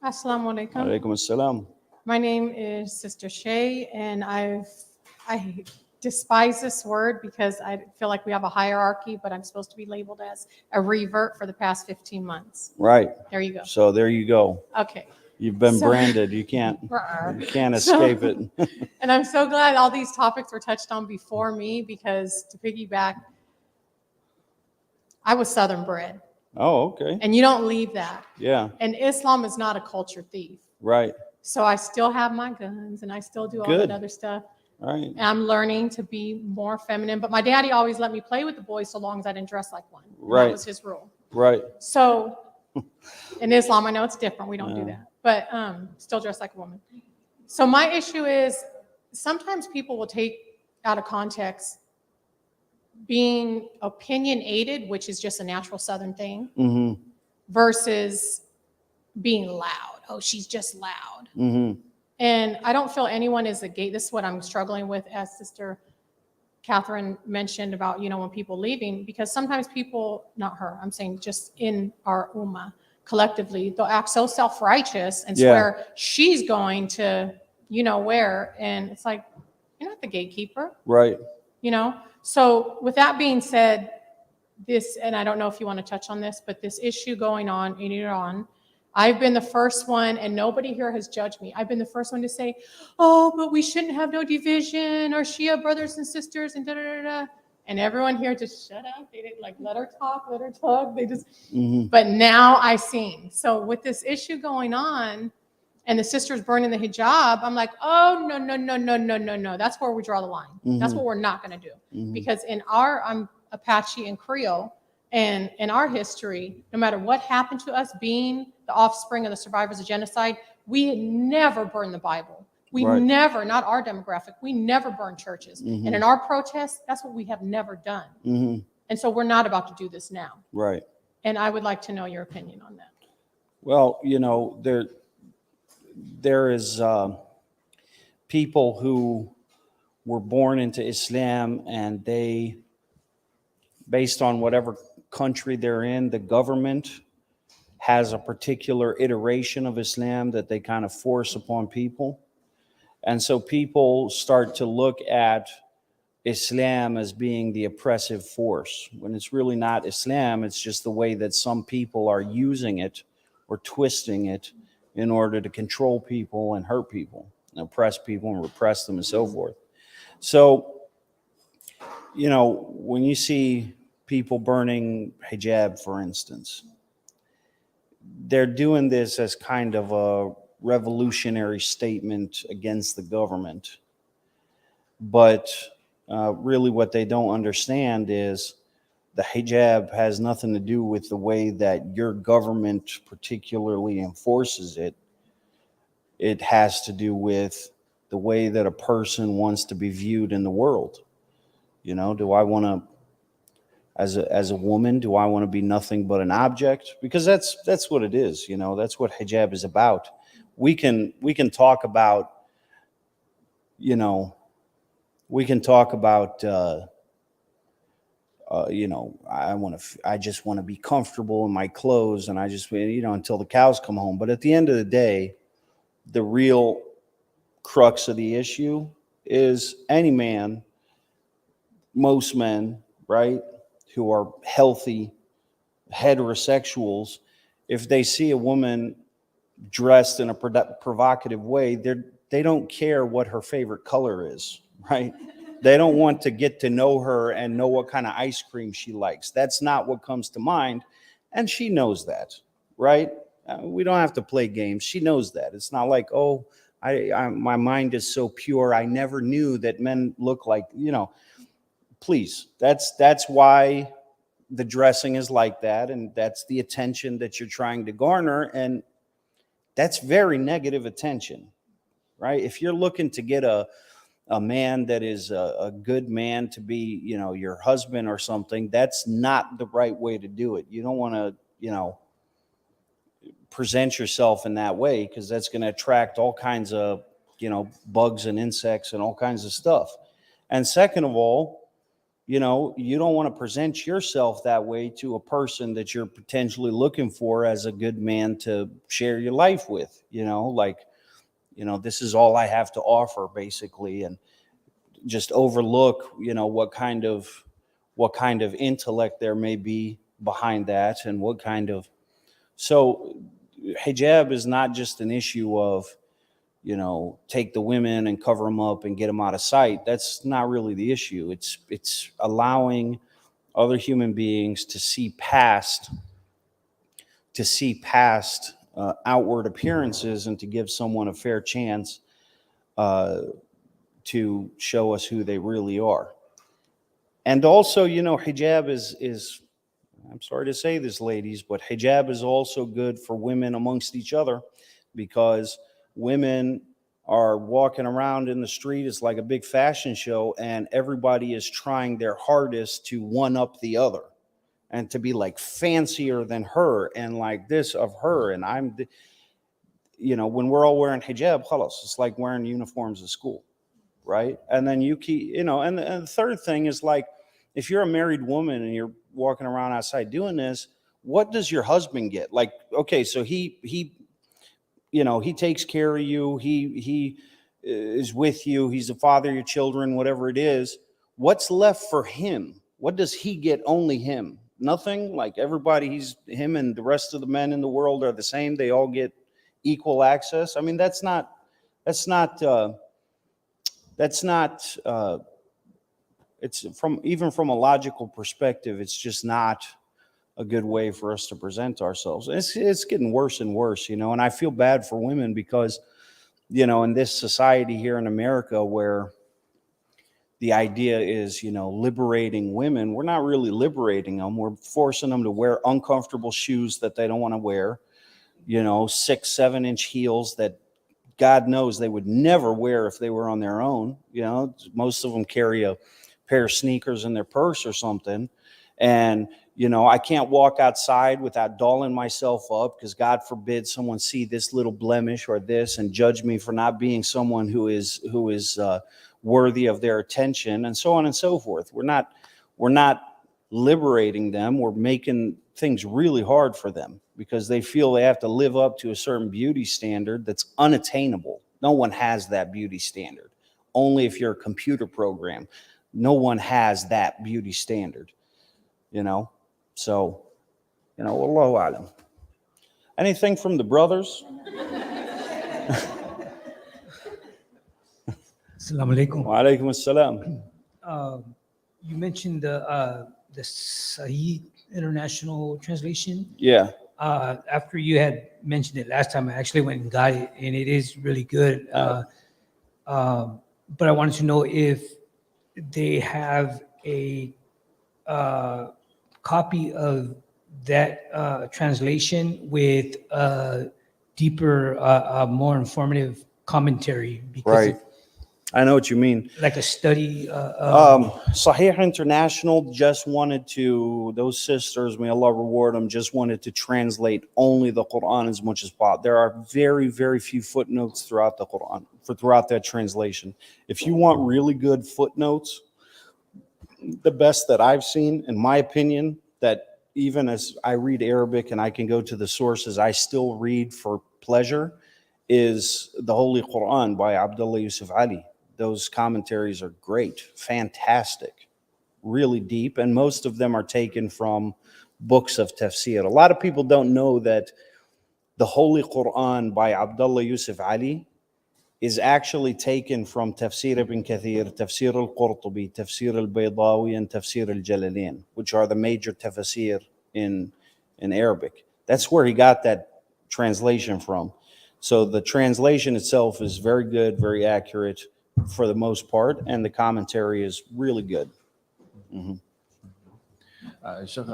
Assalamu alaikum. Alaikum assalam. My name is Sister Shaykh, and I despise this word because I feel like we have a hierarchy, but I'm supposed to be labeled as a revert for the past 15 months. Right. There you go. So there you go. Okay. You've been So- branded. You can't escape it. And I'm so glad all these topics were touched on before me, because to piggyback, I was Southern bred, Oh, okay. and you don't leave that. Yeah. And Islam is not a culture thief. Right. So I still have my guns and I still do all Good. that other stuff. Right. And I'm learning to be more feminine. But my daddy always let me play with the boys so long as I didn't dress like one. And Right. That was his rule. Right. So in Islam, I know it's different. We don't do Yeah. that. But still dress like a woman. So my issue is sometimes people will take out of context being opinionated, which is just a natural Southern thing, Mm-hmm. versus being loud. Oh, she's just loud. Mm-hmm. And I don't feel anyone is a gate. This is what I'm struggling with, as Sister Catherine mentioned about, when people leaving, because sometimes people, not her, I'm saying just in our ummah, collectively, they'll act so self-righteous and Yeah. swear she's going to, where. And it's like, you're not the gatekeeper, Right. So with that being said, this, and I don't know if you want to touch on this, but this issue going on in Iran, I've been the first one, and nobody here has judged me. I've been the first one to say, oh, but we shouldn't have no division, or Shia brothers and sisters, and da-da-da-da. And everyone here just shut up. They didn't let her talk, let her talk. They just, Mm-hmm. but now I seen. So with this issue going on, and the sisters burning the hijab, I'm like, oh, no, no, no, no, no, no, no. That's where we draw the line. That's what we're not going to do. Mm-hmm. Because I'm Apache and Creole, and in our history, no matter what happened to us, being the offspring of the survivors of genocide, we never burned the Bible. We Right. never, not our demographic, we never burned churches. Mhm. And in our protests, that's what we have never done. Mm-hmm. And so we're not about to do this now. Right. And I would like to know your opinion on that. Well, there is people who were born into Islam, and they, based on whatever country they're in, the government has a particular iteration of Islam that they kind of force upon people. And so people start to look at Islam as being the oppressive force, when it's really not Islam. It's just the way that some people are using it or twisting it in order to control people and hurt people and oppress people and repress them and so forth. So, when you see people burning hijab, for instance, they're doing this as kind of a revolutionary statement against the government. But really what they don't understand is the hijab has nothing to do with the way that your government particularly enforces it. It has to do with the way that a person wants to be viewed in the world. Do I want to, as a woman, do I want to be nothing but an object? Because that's what it is. That's what hijab is about. We can talk about, I just want to be comfortable in my clothes, and I just, until the cows come home. But at the end of the day, the real crux of the issue is any man, most men, right, who are healthy heterosexuals, if they see a woman dressed in a provocative way, they don't care what her favorite color is, right? They don't want to get to know her and know what kind of ice cream she likes. That's not what comes to mind. And she knows that, right? We don't have to play games. She knows that. It's not like, oh, my mind is so pure. I never knew that men look like, please. That's why the dressing is like that. And that's the attention that you're trying to garner. And that's very negative attention, right? If you're looking to get a man that is a good man to be, your husband or something, that's not the right way to do it. You don't want to, present yourself in that way, because that's going to attract all kinds of, bugs and insects and all kinds of stuff. And second of all, you don't want to present yourself that way to a person that you're potentially looking for as a good man to share your life with, this is all I have to offer, basically. And just overlook, what kind of intellect there may be behind that, and what kind of. So hijab is not just an issue of, take the women and cover them up and get them out of sight. That's not really the issue. It's allowing other human beings to see past outward appearances, and to give someone a fair chance to show us who they really are. And also, hijab is, I'm sorry to say this, ladies, but hijab is also good for women amongst each other, because women are walking around in the street. It's like a big fashion show, and everybody is trying their hardest to one up the other and to be like fancier than her and like this of her. And when we're all wearing hijab, khalas, it's like wearing uniforms at school. Right. And then you keep, and the third thing is, like, if you're a married woman and you're walking around outside doing this, what does your husband get? Like, okay, so he takes care of you. He is with you. He's the father of your children, whatever it is. What's left for him? What does he get? Only him? Nothing? Like, everybody, him and the rest of the men in the world are the same. They all get equal access. I mean, that's not it's even from a logical perspective, it's just not a good way for us to present ourselves. It's getting worse and worse, and I feel bad for women, because, in this society here in America, where the idea is, liberating women, we're not really liberating them. We're forcing them to wear uncomfortable shoes that they don't want to wear, 6-7 inch heels that God knows they would never wear if they were on their own. Most of them carry a pair of sneakers in their purse or something. And, I can't walk outside without dolling myself up, because God forbid someone see this little blemish or this and judge me for not being someone who is worthy of their attention, and so on and so forth. We're not liberating them. We're making things really hard for them, because they feel they have to live up to a certain beauty standard that's unattainable. No one has that beauty standard. Only if you're a computer program. No one has that beauty standard, So, Allahu Alam. Anything from the brothers? Assalamu alaikum. Wa alaikum assalam. You mentioned the Sahih International Translation. Yeah. After you had mentioned it last time, I actually went and got it, and it is really good. But I wanted to know if they have a copy of that translation with a deeper, more informative commentary. Because Right. I know what you mean. like a study. Sahih International just wanted to, those sisters, may Allah reward them, just wanted to translate only the Quran as much as possible. There are very, very few footnotes throughout the Quran, throughout that translation. If you want really good footnotes, the best that I've seen, in my opinion, that even as I read Arabic and I can go to the sources I still read for pleasure, is the Holy Quran by Abdullah Yusuf Ali. Those commentaries are great, fantastic, really deep, and most of them are taken from books of tafsir. A lot of people don't know that the Holy Quran by Abdullah Yusuf Ali is actually taken from Tafsir ibn Kathir, Tafsir al-Qurtubi, Tafsir al-Baydawi, and Tafsir al-Jalalain, which are the major tafsir in Arabic. That's where he got that translation from. So the translation itself is very good, very accurate for the most part, and the commentary is really good. Shaykh,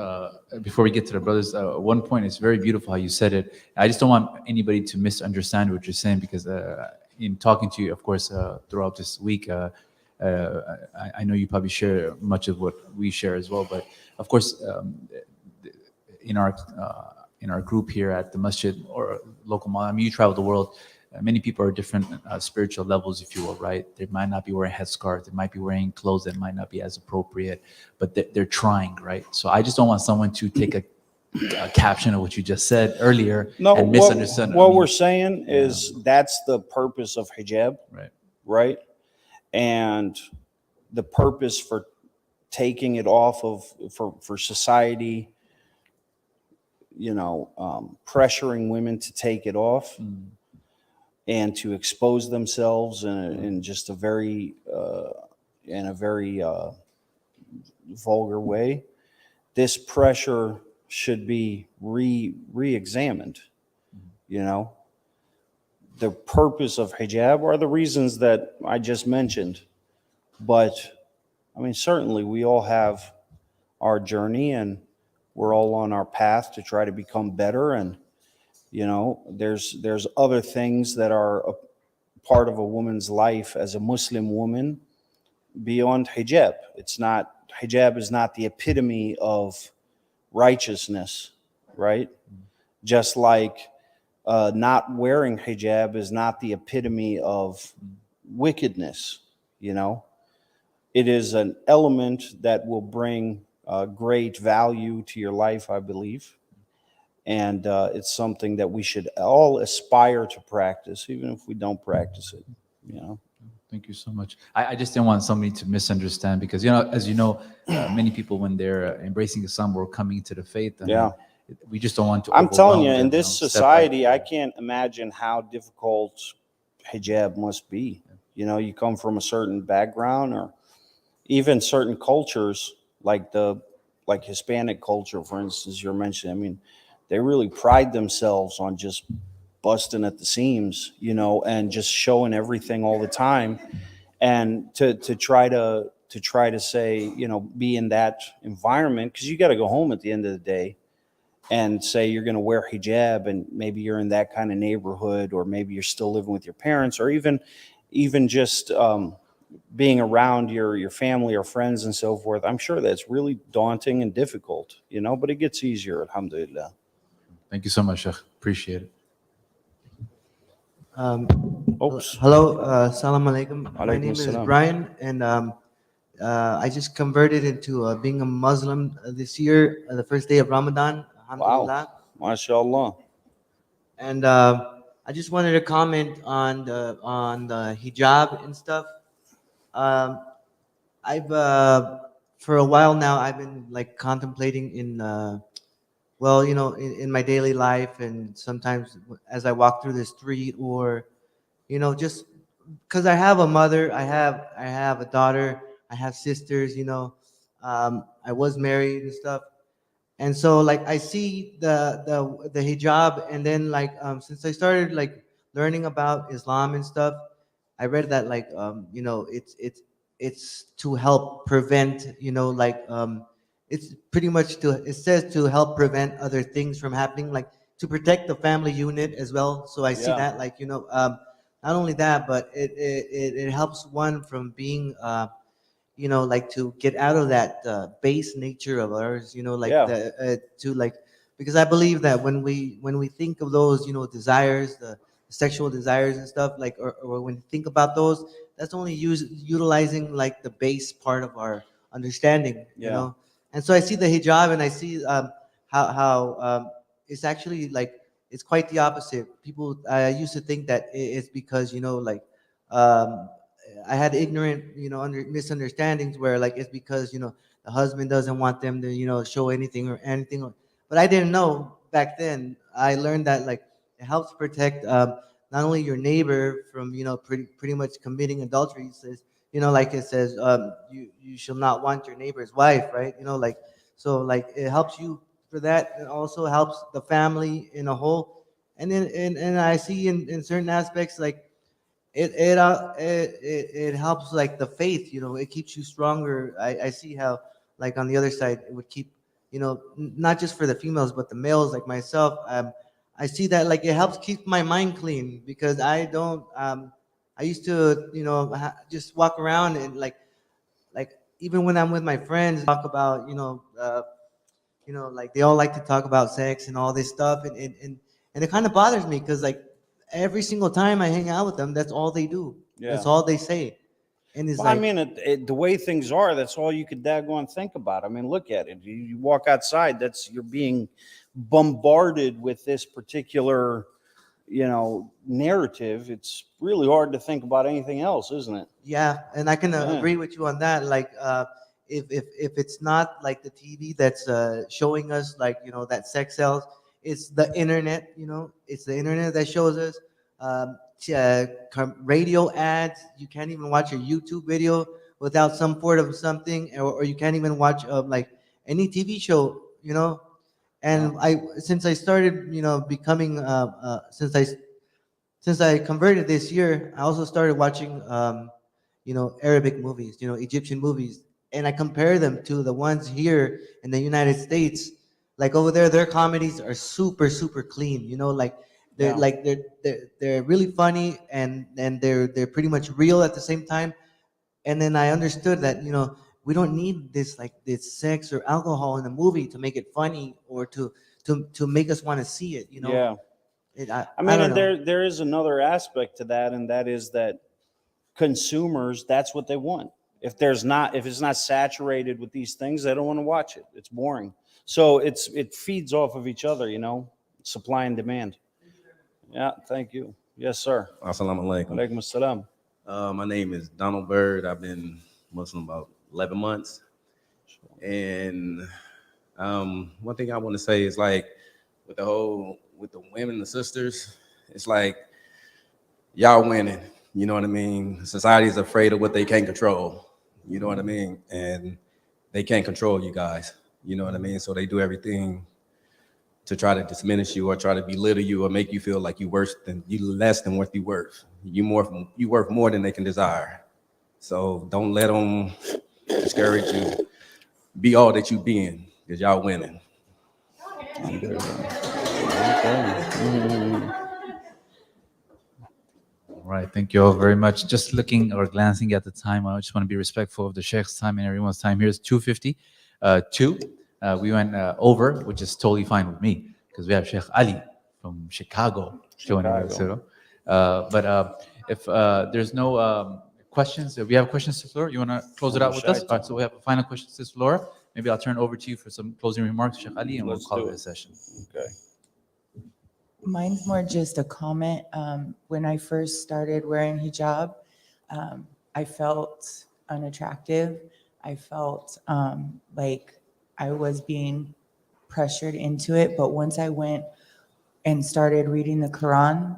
before we get to the brothers, one point is very beautiful how you said it. I just don't want anybody to misunderstand what you're saying because in talking to you, of course, throughout this week, I know you probably share much of what we share as well. But of course, in our group here at the masjid or local mosque, I mean, you travel the world. Many people are different spiritual levels, if you will, right? They might not be wearing headscarves. They might be wearing clothes that might not be as appropriate, but they're trying, right? So I just don't want someone to take a caption of what you just said earlier No, and misunderstand. what we're saying is that's the purpose of hijab, Right. right? And the purpose for taking it off of for society, pressuring women to take it off and to expose themselves in just a very vulgar way. This pressure should be re-examined. The purpose of hijab are the reasons that I just mentioned, but I mean, certainly we all have our journey and we're all on our path to try to become better. And, there's other things that are a part of a woman's life as a Muslim woman beyond hijab. Hijab is not the epitome of righteousness, right? Just like not wearing hijab is not the epitome of wickedness, It is an element that will bring great value to your life, I believe. And it's something that we should all aspire to practice, even if we don't practice it, Thank you so much. I just didn't want somebody to misunderstand because, as you know, many people, when they're embracing Islam or coming to the faith, we just don't want to. I'm telling you, overwhelm in them, this step by society, I step. can't imagine how difficult hijab must be. You come from a certain background or even certain cultures like Hispanic culture, for instance, you're mentioning. I mean, they really pride themselves on just busting at the seams, and just showing everything all the time. And to try to say, be in that environment, because you got to go home at the end of the day and say you're going to wear hijab, and maybe you're in that kind of neighborhood, or maybe you're still living with your parents, or even just being around your family or friends and so forth. I'm sure that's really daunting and difficult, but it gets easier, alhamdulillah. Thank you so much, Sheikh. Appreciate it. Oops. Hello, Assalamu alaikum. My Alaikum name is assalam. Brian, and I just converted into being a Muslim this year, the first day of Ramadan. Alhamdulillah. Wow, mashallah. And I just wanted to comment on the hijab and stuff. I've for a while now I've been like contemplating in in my daily life, and sometimes as I walk through the street, or just because I have a mother, I have a daughter, I have sisters, I was married and stuff. And so like I see the hijab, and then like since I started like learning about Islam and stuff, I read that like it's to help prevent, it's pretty much it says to help prevent other things from happening, like to protect the family unit as well. So I see Yeah. that like not only that, but it helps one from being like to get out of that base nature of ours, like Yeah. to like, because I believe that when we think of those, desires, the sexual desires and stuff, like, or when you think about those, that's only utilizing like the base part of our understanding, Yeah. And so I see the hijab, and I see how it's actually like it's quite the opposite. People, I used to think that it's because um, I had ignorant, misunderstandings where like it's because the husband doesn't want them to, show anything or anything. But I didn't know back then. I learned that like it helps protect not only your neighbor from, pretty much committing adultery. It says, like it says, you shall not want your neighbor's wife, right? Like, so like it helps you for that. It also helps the family in a whole. And then, and I see in certain aspects, like it helps like the faith, it keeps you stronger. I see how like on the other side it would keep, not just for the females but the males like myself. I see that like it helps keep my mind clean because I don't I used to just walk around and like even when I'm with my friends talk about like they all like to talk about sex and all this stuff, and it kind of bothers me because like every single time I hang out with them, that's all they do. Yeah. That's all they say, and it's Well, like, I mean, the way things are, that's all you could daggone think about. I mean, look at it. You walk outside, you're being bombarded with this particular, narrative. It's really hard to think about anything else, isn't it? yeah, and I can Yeah. agree with you on that. Like, if it's not like the TV that's showing us like that sex sells, it's the internet. It's the internet that shows us. Radio ads. You can't even watch a YouTube video without some sort of something, or you can't even watch like any TV show. And since I started, becoming since I converted this year, I also started watching, Arabic movies, Egyptian movies, and I compare them to the ones here in the United States. Like over there, their comedies are super, super clean. Like they're Yeah. like they're really funny and they're pretty much real at the same time. And then I understood that we don't need this sex or alcohol in the movie to make it funny or to make us want to see it. Yeah. I I mean, don't and know. there is another aspect to that, and that is that consumers, that's what they want. If it's not saturated with these things, they don't want to watch it. It's boring. So it feeds off of each other, supply and demand. Yeah, thank you. Yes, sir. Assalamu alaikum. Alaikum assalam. My name is Donald Bird. I've been Muslim about 11 months. And one thing I want to say is like with the women, the sisters, it's like y'all winning. You know what I mean? Society is afraid of what they can't control. You know what I mean? And they can't control you guys. You know what I mean? So they do everything to try to diminish you or try to belittle you or make you feel like you less than what you worth. You worth more than they can desire. So don't let them discourage you. Be all that you being, because y'all winning. All right, thank you all very much. Just looking or glancing at the time, I just want to be respectful of the Sheikh's time and everyone's time. Here's 2:50. We went over, which is totally fine with me because we have Sheikh Ali from Chicago joining us. But if there's no questions, if we have questions to Flora, you want to close it out with us? All right, so we have a final question to Flora. Maybe I'll turn over to you for some closing remarks, Sheikh Ali, and we'll call it a session. Okay. Mine's more just a comment. When I first started wearing hijab, I felt unattractive. I felt like I was being pressured into it. But once I went and started reading the Quran,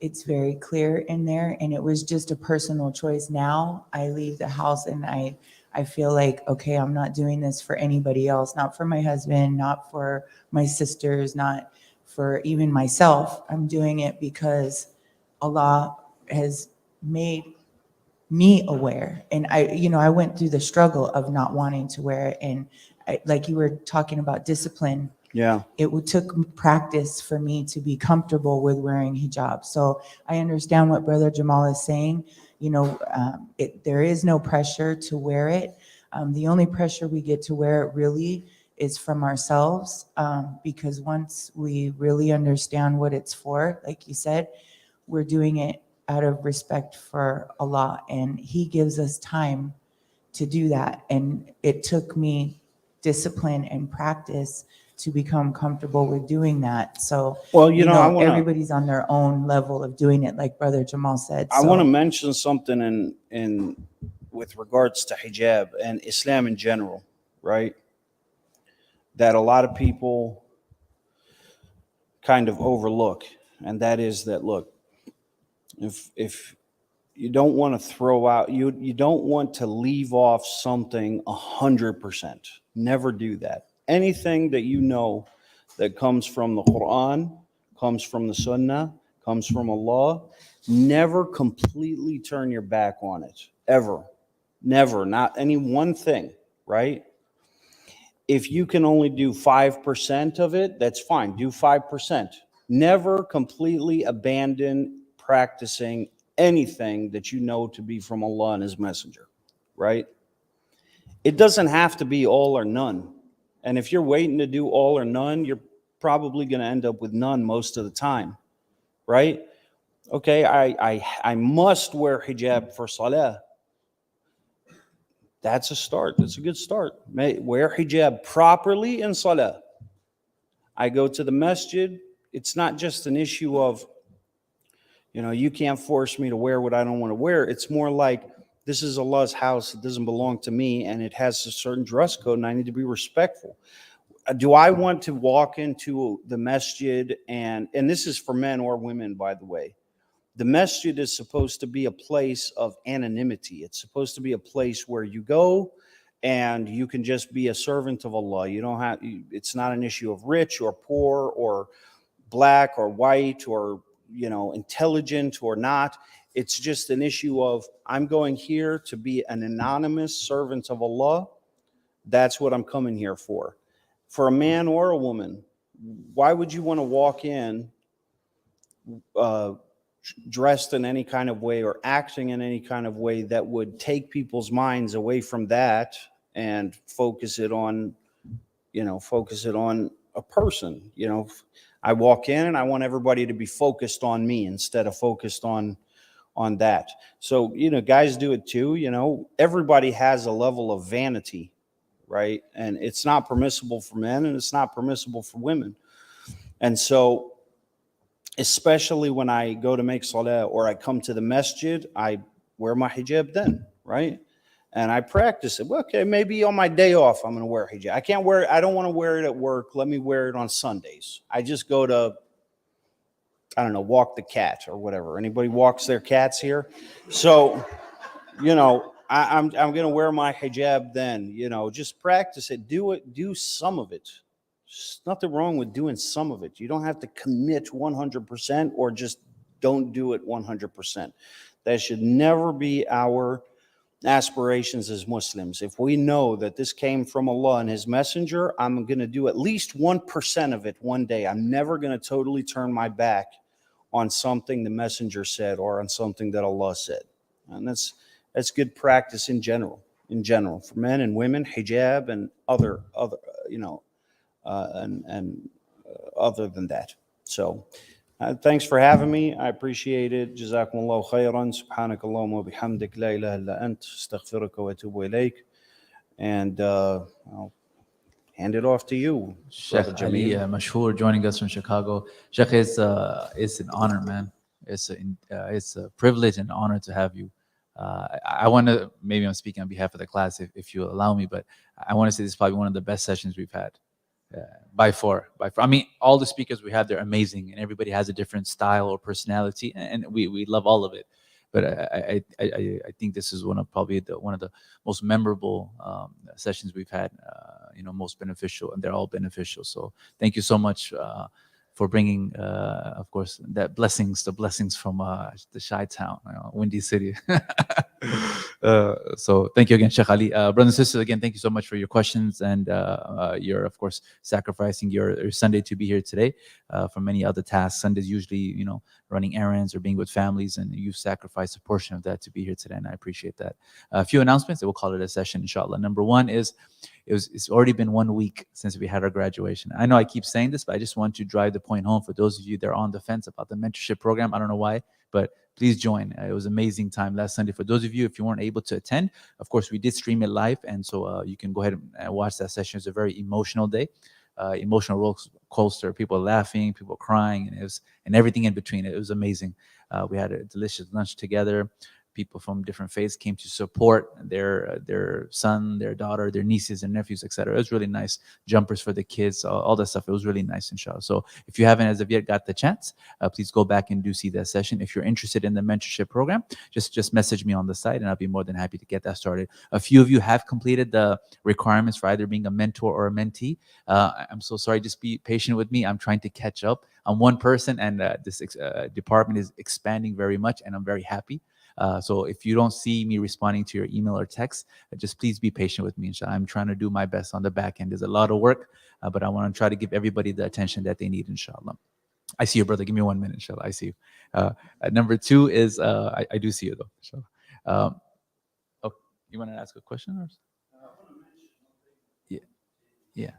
it's very clear in there. And it was just a personal choice. Now I leave the house and I feel like, okay, I'm not doing this for anybody else, not for my husband, not for my sisters, not for even myself. I'm doing it because Allah has made me aware. And I went through the struggle of not wanting to wear it. And like you were talking about discipline, Yeah. it took practice for me to be comfortable with wearing hijab. So I understand what Brother Jamal is saying. There is no pressure to wear it. The only pressure we get to wear it really is from ourselves, because once we really understand what it's for, like you said, we're doing it out of respect for Allah, and He gives us time to do that. And it took me discipline and practice to become comfortable with doing that. So, Well, everybody's on their own level of doing it, like Brother Jamal said. I So- want to mention something in with regards to hijab and Islam in general. right? That a lot of people kind of overlook. And that is that, look, if you don't want to throw out, you don't want to leave off something 100%. Never do that. Anything that you know that comes from the Quran, comes from the Sunnah, comes from Allah, never completely turn your back on it, ever. Never, not any one thing, right? If you can only do 5% of it, that's fine. Do 5%. Never completely abandon practicing anything that you know to be from Allah and His Messenger, right? It doesn't have to be all or none. And if you're waiting to do all or none, you're probably going to end up with none most of the time, right? Okay, I must wear hijab for salah. That's a start. That's a good start. Wear hijab properly in salah. I go to the masjid. It's not just an issue of, you can't force me to wear what I don't want to wear. It's more like, this is Allah's house. It doesn't belong to me, and it has a certain dress code, and I need to be respectful. Do I want to walk into the masjid, and this is for men or women, by the way. The masjid is supposed to be a place of anonymity. It's supposed to be a place where you go and you can just be a servant of Allah. You don't have, it's not an issue of rich or poor or black or white or, intelligent or not. It's just an issue of, I'm going here to be an anonymous servant of Allah. That's what I'm coming here for. For a man or a woman, why would you want to walk in dressed in any kind of way or acting in any kind of way that would take people's minds away from that and focus it on a person? I walk in and I want everybody to be focused on me instead of focused on that. So, guys do it too. Everybody has a level of vanity, right? And it's not permissible for men and it's not permissible for women. And so, especially when I go to make salah or I come to the masjid, I wear my hijab then, right? And I practice it. Well, okay, maybe on my day off, I'm going to wear hijab. I don't want to wear it at work. Let me wear it on Sundays. I just go to, I don't know, walk the cat or whatever. Anybody walks their cats here? So, I'm going to wear my hijab then, just practice it. Do some of it. There's nothing wrong with doing some of it. You don't have to commit 100% or just don't do it 100%. That should never be our aspirations as Muslims. If we know that this came from Allah and His Messenger, I'm going to do at least 1% of it one day. I'm never going to totally turn my back on something the Messenger said or on something that Allah said. And that's good practice in general for men and women, hijab and other other than that. So thanks for having me. I appreciate it. Jazakumullahu khairan. Subhanakallahumma wa bihamdik. La ilaha illa ant. Astaghfiruka wa atubu ilayk. And I'll hand it off to you, Shaykh Brother Ali Jameel. Mashhour joining us from Chicago. Shaykh, it's an honor, man. It's a privilege and honor to have you. I want to, maybe I'm speaking on behalf of the class if you allow me, but I want to say this is probably one of the best sessions we've had. By far. I mean, all the speakers we had, they're amazing, and everybody has a different style or personality, and we love all of it. But I think this is one of the most memorable sessions we've had. Most beneficial, and they're all beneficial. So thank you so much for bringing, of course, the blessings from the Chi-Town, Windy City. So thank you again, Shaykh Ali. Brothers and sisters, again, thank you so much for your questions and you're, of course, sacrificing your Sunday to be here today from many other tasks. Sundays usually, running errands or being with families, and you've sacrificed a portion of that to be here today, and I appreciate that. A few announcements, and we'll call it a session, inshallah. Number one is, it's already been 1 week since we had our graduation. I know I keep saying this, but I just want to drive the point home for those of you that are on the fence about the mentorship program. I don't know why, but please join. It was an amazing time last Sunday. For those of you, if you weren't able to attend, of course, we did stream it live, and so you can go ahead and watch that session. It was a very emotional day, emotional roller coaster, people laughing, people crying, and everything in between. It was amazing. We had a delicious lunch together. people from different faiths came to support their son, their daughter, their nieces and nephews, etc. It was really nice. Jumpers for the kids, all that stuff. It was really nice, inshallah. So if you haven't as of yet got the chance, please go back and do see that session. If you're interested in the mentorship program, just message me on the site, and I'll be more than happy to get that started. A few of you have completed the requirements for either being a mentor or a mentee. I'm so sorry. Just be patient with me. I'm trying to catch up. I'm one person, and this department is expanding very much, and I'm very happy. So if you don't see me responding to your email or text, just please be patient with me, inshallah. I'm trying to do my best on the back end. There's a lot of work, but I want to try to give everybody the attention that they need, inshallah. I see you, brother. Give me 1 minute, inshallah. I see you. Number two is, I do see you, though, inshallah. Oh, you want to ask a question? Or? Yeah. Yeah.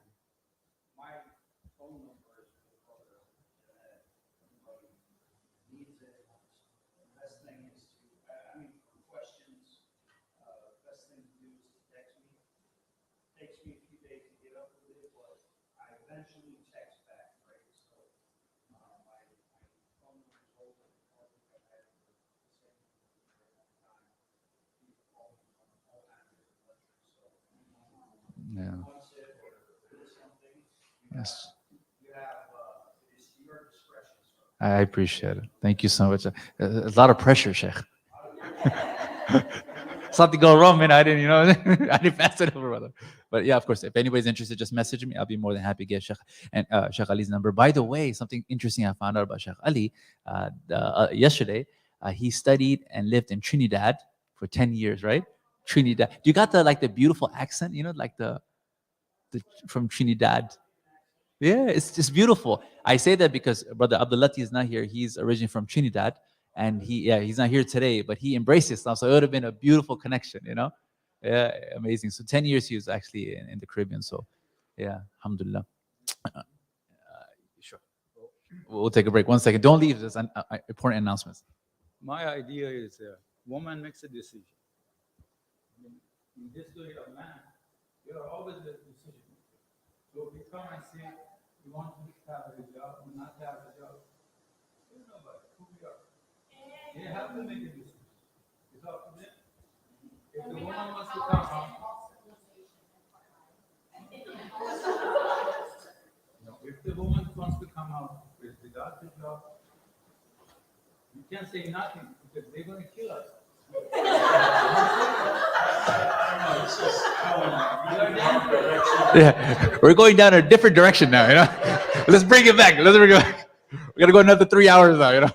Yeah. Yes. I appreciate it. Thank you so much. A lot of pressure, Shaykh. Something go wrong, man. I didn't, I didn't pass it over, brother. But yeah, of course, if anybody's interested, just message me. I'll be more than happy to get Shaykh and Shaykh Ali's number. By the way, something interesting I found out about Shaykh Ali yesterday. He studied and lived in Trinidad for 10 years, right? Trinidad. You got the beautiful accent, like the from Trinidad. Yeah, it's just beautiful. I say that because Brother Abdulati is not here. He's originally from Trinidad, and he's not here today, but he embraced Islam. So it would have been a beautiful connection, Yeah, amazing. So 10 years he was actually in the Caribbean. So yeah, alhamdulillah. Sure. We'll take a break. 1 second. Don't leave. There's an important announcements. My idea is woman makes a decision. In this story of man, you are always the decision. So if you come and say you want to have a job or not have a job, you know about who we are. They have to make a decision. It's up to them. If the woman wants to come out, if the woman wants to come out without the job, you can't say nothing because they're going to kill us. Yeah, we're going down a different direction now, Let's bring it back. Let's bring it back. We gotta go another 3 hours now,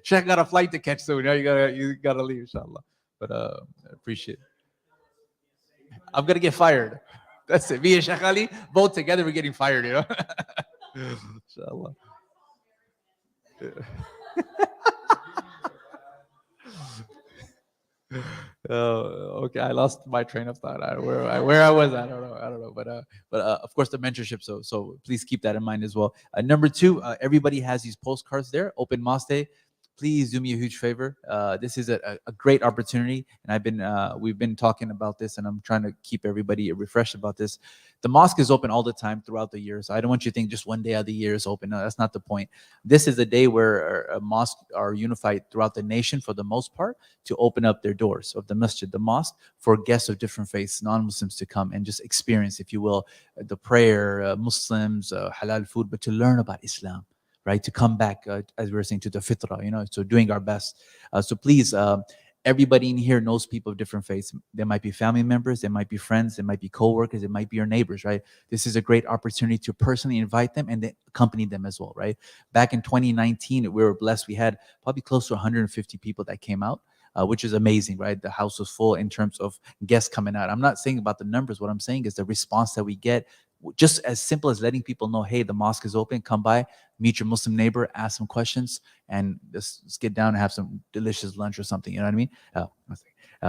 Sheikh got a flight to catch soon. You gotta leave, inshallah. But I appreciate it. I'm gonna get fired. That's it. Me and Sheikh Ali, both together, we're getting fired, Inshallah. Yeah. Okay, I lost my train of thought. Where I was, I don't know. But of course the mentorship. So please keep that in mind as well. Number two, everybody has these postcards there. Open Mosque Day. Please do me a huge favor. This is a great opportunity, and we've been talking about this, and I'm trying to keep everybody refreshed about this. The mosque is open all the time throughout the year, so I don't want you to think just one day of the year is open. No, that's not the point. This is a day where mosques are unified throughout the nation for the most part to open up their doors of the masjid, the mosque, for guests of different faiths, non-Muslims to come and just experience, if you will, the prayer, Muslims, halal food, but to learn about Islam. Right, to come back, as we were saying, to the fitrah, so doing our best. So please, everybody in here knows people of different faiths. There might be family members, there might be friends, there might be co-workers, it might be your neighbors, right? This is a great opportunity to personally invite them and then accompany them as well, right? Back in 2019, we were blessed. We had probably close to 150 people that came out. Which is amazing, right? The house was full in terms of guests coming out. I'm not saying about the numbers. What I'm saying is the response that we get, just as simple as letting people know, hey, the mosque is open, come by, meet your Muslim neighbor, ask some questions, and let's get down and have some delicious lunch or something. You know what I mean?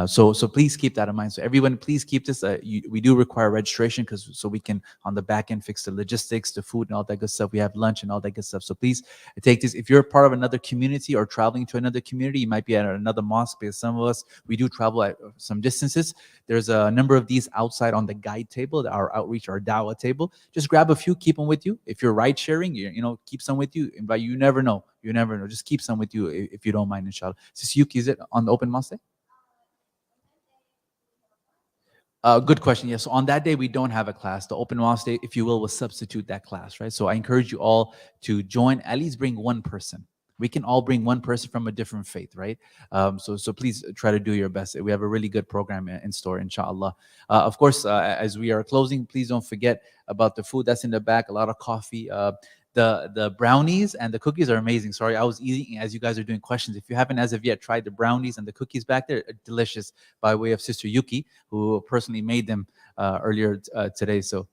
So please keep that in mind. So everyone, please keep this. We do require registration so we can on the back end fix the logistics, the food, and all that good stuff. We have lunch and all that good stuff. So please take this. If you're part of another community or traveling to another community, you might be at another mosque. Because some of us, we do travel at some distances. There's a number of these outside on the guide table, our outreach, our dawah table. Just grab a few, keep them with you. If you're ride sharing, keep keep some with you. But you never know. You never know. Just keep some with you if you don't mind, inshallah. Sis Yuki, is it on the open mosque day? Good question. Yes. So on that day, we don't have a class. The open mosque day, if you will substitute that class, right? So I encourage you all to join. At least bring one person. We can all bring one person from a different faith, right? So please try to do your best. We have a really good program in store, inshallah. Of course, as we are closing, please don't forget about the food that's in the back. A lot of coffee. The brownies and the cookies are amazing. Sorry, I was eating as you guys are doing questions. If you haven't as of yet tried the brownies and the cookies back there, delicious, by way of Sister Yuki, who personally made them earlier today. So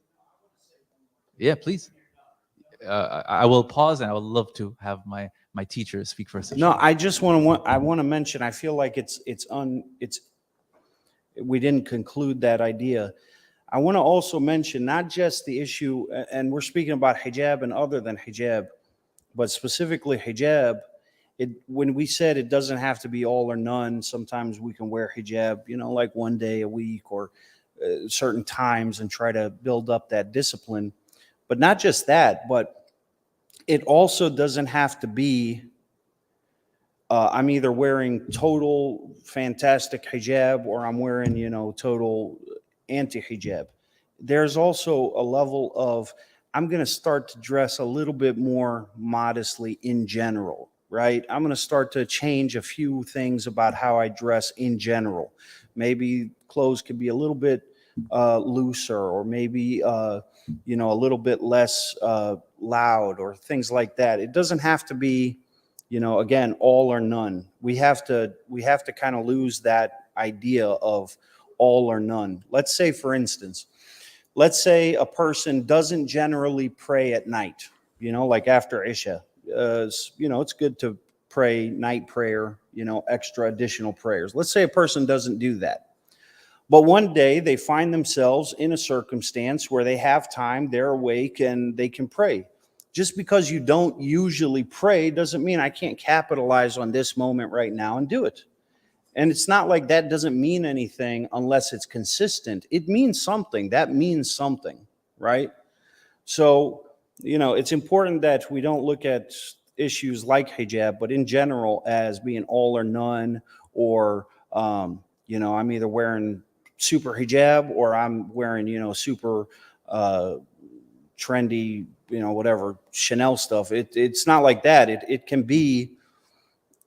yeah, please. I will pause, and I would love to have my teacher speak first. No, I just want to mention. I feel like it's we didn't conclude that idea. I want to also mention not just the issue, and we're speaking about hijab and other than hijab, but specifically hijab. When we said it doesn't have to be all or none, sometimes we can wear hijab, like one day a week or certain times, and try to build up that discipline. But not just that, but it also doesn't have to be I'm either wearing total fantastic hijab or I'm wearing, total anti-hijab. There's also a level of I'm going to start to dress a little bit more modestly in general, right? I'm going to start to change a few things about how I dress in general. Maybe clothes could be a little bit looser, or maybe a little bit less loud, or things like that. It doesn't have to be, again, all or none. We have to kind of lose that idea of all or none. Let's say, for instance, a person doesn't generally pray at night, like after Isha. It's good to pray night prayer, extra additional prayers. Let's say a person doesn't do that. But one day they find themselves in a circumstance where they have time, they're awake, and they can pray. Just because you don't usually pray doesn't mean I can't capitalize on this moment right now and do it. And it's not like that doesn't mean anything unless it's consistent. It means something. That means something, right? So, it's important that we don't look at issues like hijab, but in general as being all or none, or, I'm either wearing super hijab or I'm wearing, super trendy, whatever, Chanel stuff. It's not like that. It can be,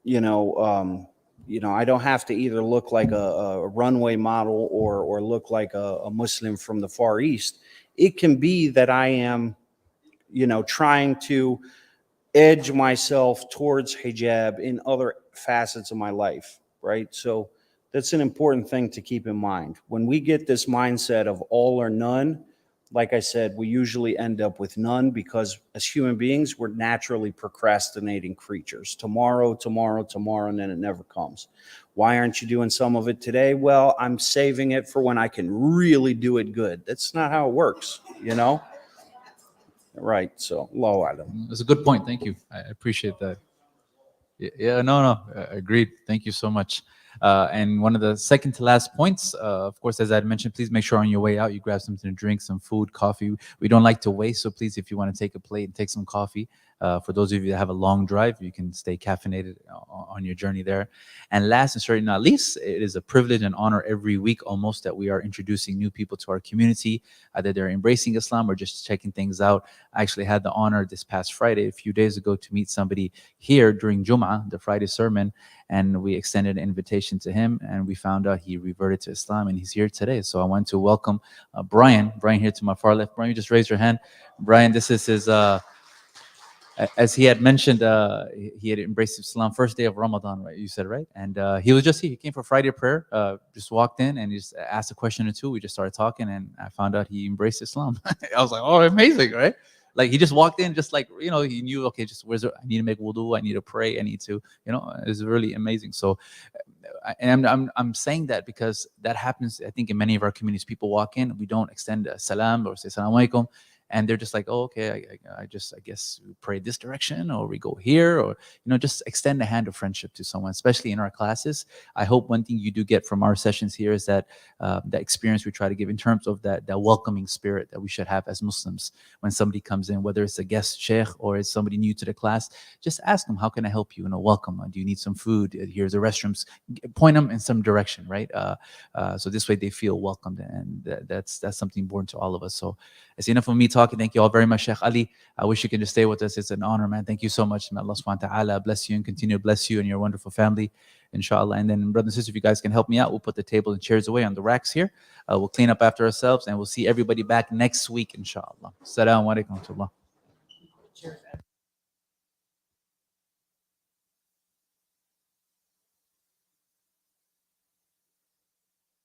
I don't have to either look like a runway model or look like a Muslim from the Far East. It can be that I am, trying to edge myself towards hijab in other facets of my life, right? So that's an important thing to keep in mind. When we get this mindset of all or none, like I said, we usually end up with none, because as human beings, we're naturally procrastinating creatures. Tomorrow, and then it never comes. Why aren't you doing some of it today? Well, I'm saving it for when I can really do it good. That's not how it works, Right. So, Allahu Alam. That's a good point. Thank you. I appreciate that. Yeah, no, agreed. Thank you so much. And one of the second to last points, of course, as I mentioned, please make sure on your way out you grab something to drink, some food, coffee. We don't like to waste, so please, if you want to take a plate and take some coffee. For those of you that have a long drive, you can stay caffeinated on your journey there. And last and certainly not least, it is a privilege and honor every week almost that we are introducing new people to our community, either they're embracing Islam or just checking things out. I actually had the honor this past Friday, a few days ago, to meet somebody here during Jum'ah, the Friday sermon, and we extended an invitation to him, and we found out he reverted to Islam, and he's here today. So I want to welcome Brian here to my far left. Brian, you just raise your hand. Brian, this is his as he had mentioned, he had embraced Islam first day of Ramadan, right? You said, right? And he was just here. He came for Friday prayer, just walked in and he just asked a question or two. We just started talking, and I found out he embraced Islam. I was like, oh, amazing, right? Like he just walked in, just like, he knew, okay, just I need to make wudu, I need to pray, I need to, it's really amazing. So, and I'm saying that because that happens, I think, in many of our communities. People walk in, we don't extend a salam or say salam alaikum. and they're just like, oh, okay, I guess we pray this direction, or we go here, or just extend a hand of friendship to someone, especially in our classes. I hope one thing you do get from our sessions here is that that experience we try to give in terms of that welcoming spirit that we should have as Muslims. When somebody comes in, whether it's a guest sheikh or it's somebody new to the class, just ask them, how can I help you? Welcome. Do you need some food? Here's the restrooms. Point them in some direction, right? So this way they feel welcomed, and that's something important to all of us. So it's enough of me talking. Thank you all very much, Sheikh Ali. I wish you could just stay with us. It's an honor, man. Thank you so much. May Allah subhanahu wa ta'ala bless you and continue to bless you and your wonderful family, inshallah. And then, brothers and sisters, if you guys can help me out, we'll put the table and chairs away on the racks here. We'll clean up after ourselves, and we'll see everybody back next week, inshallah. Assalamu alaikum wa rahmatullah.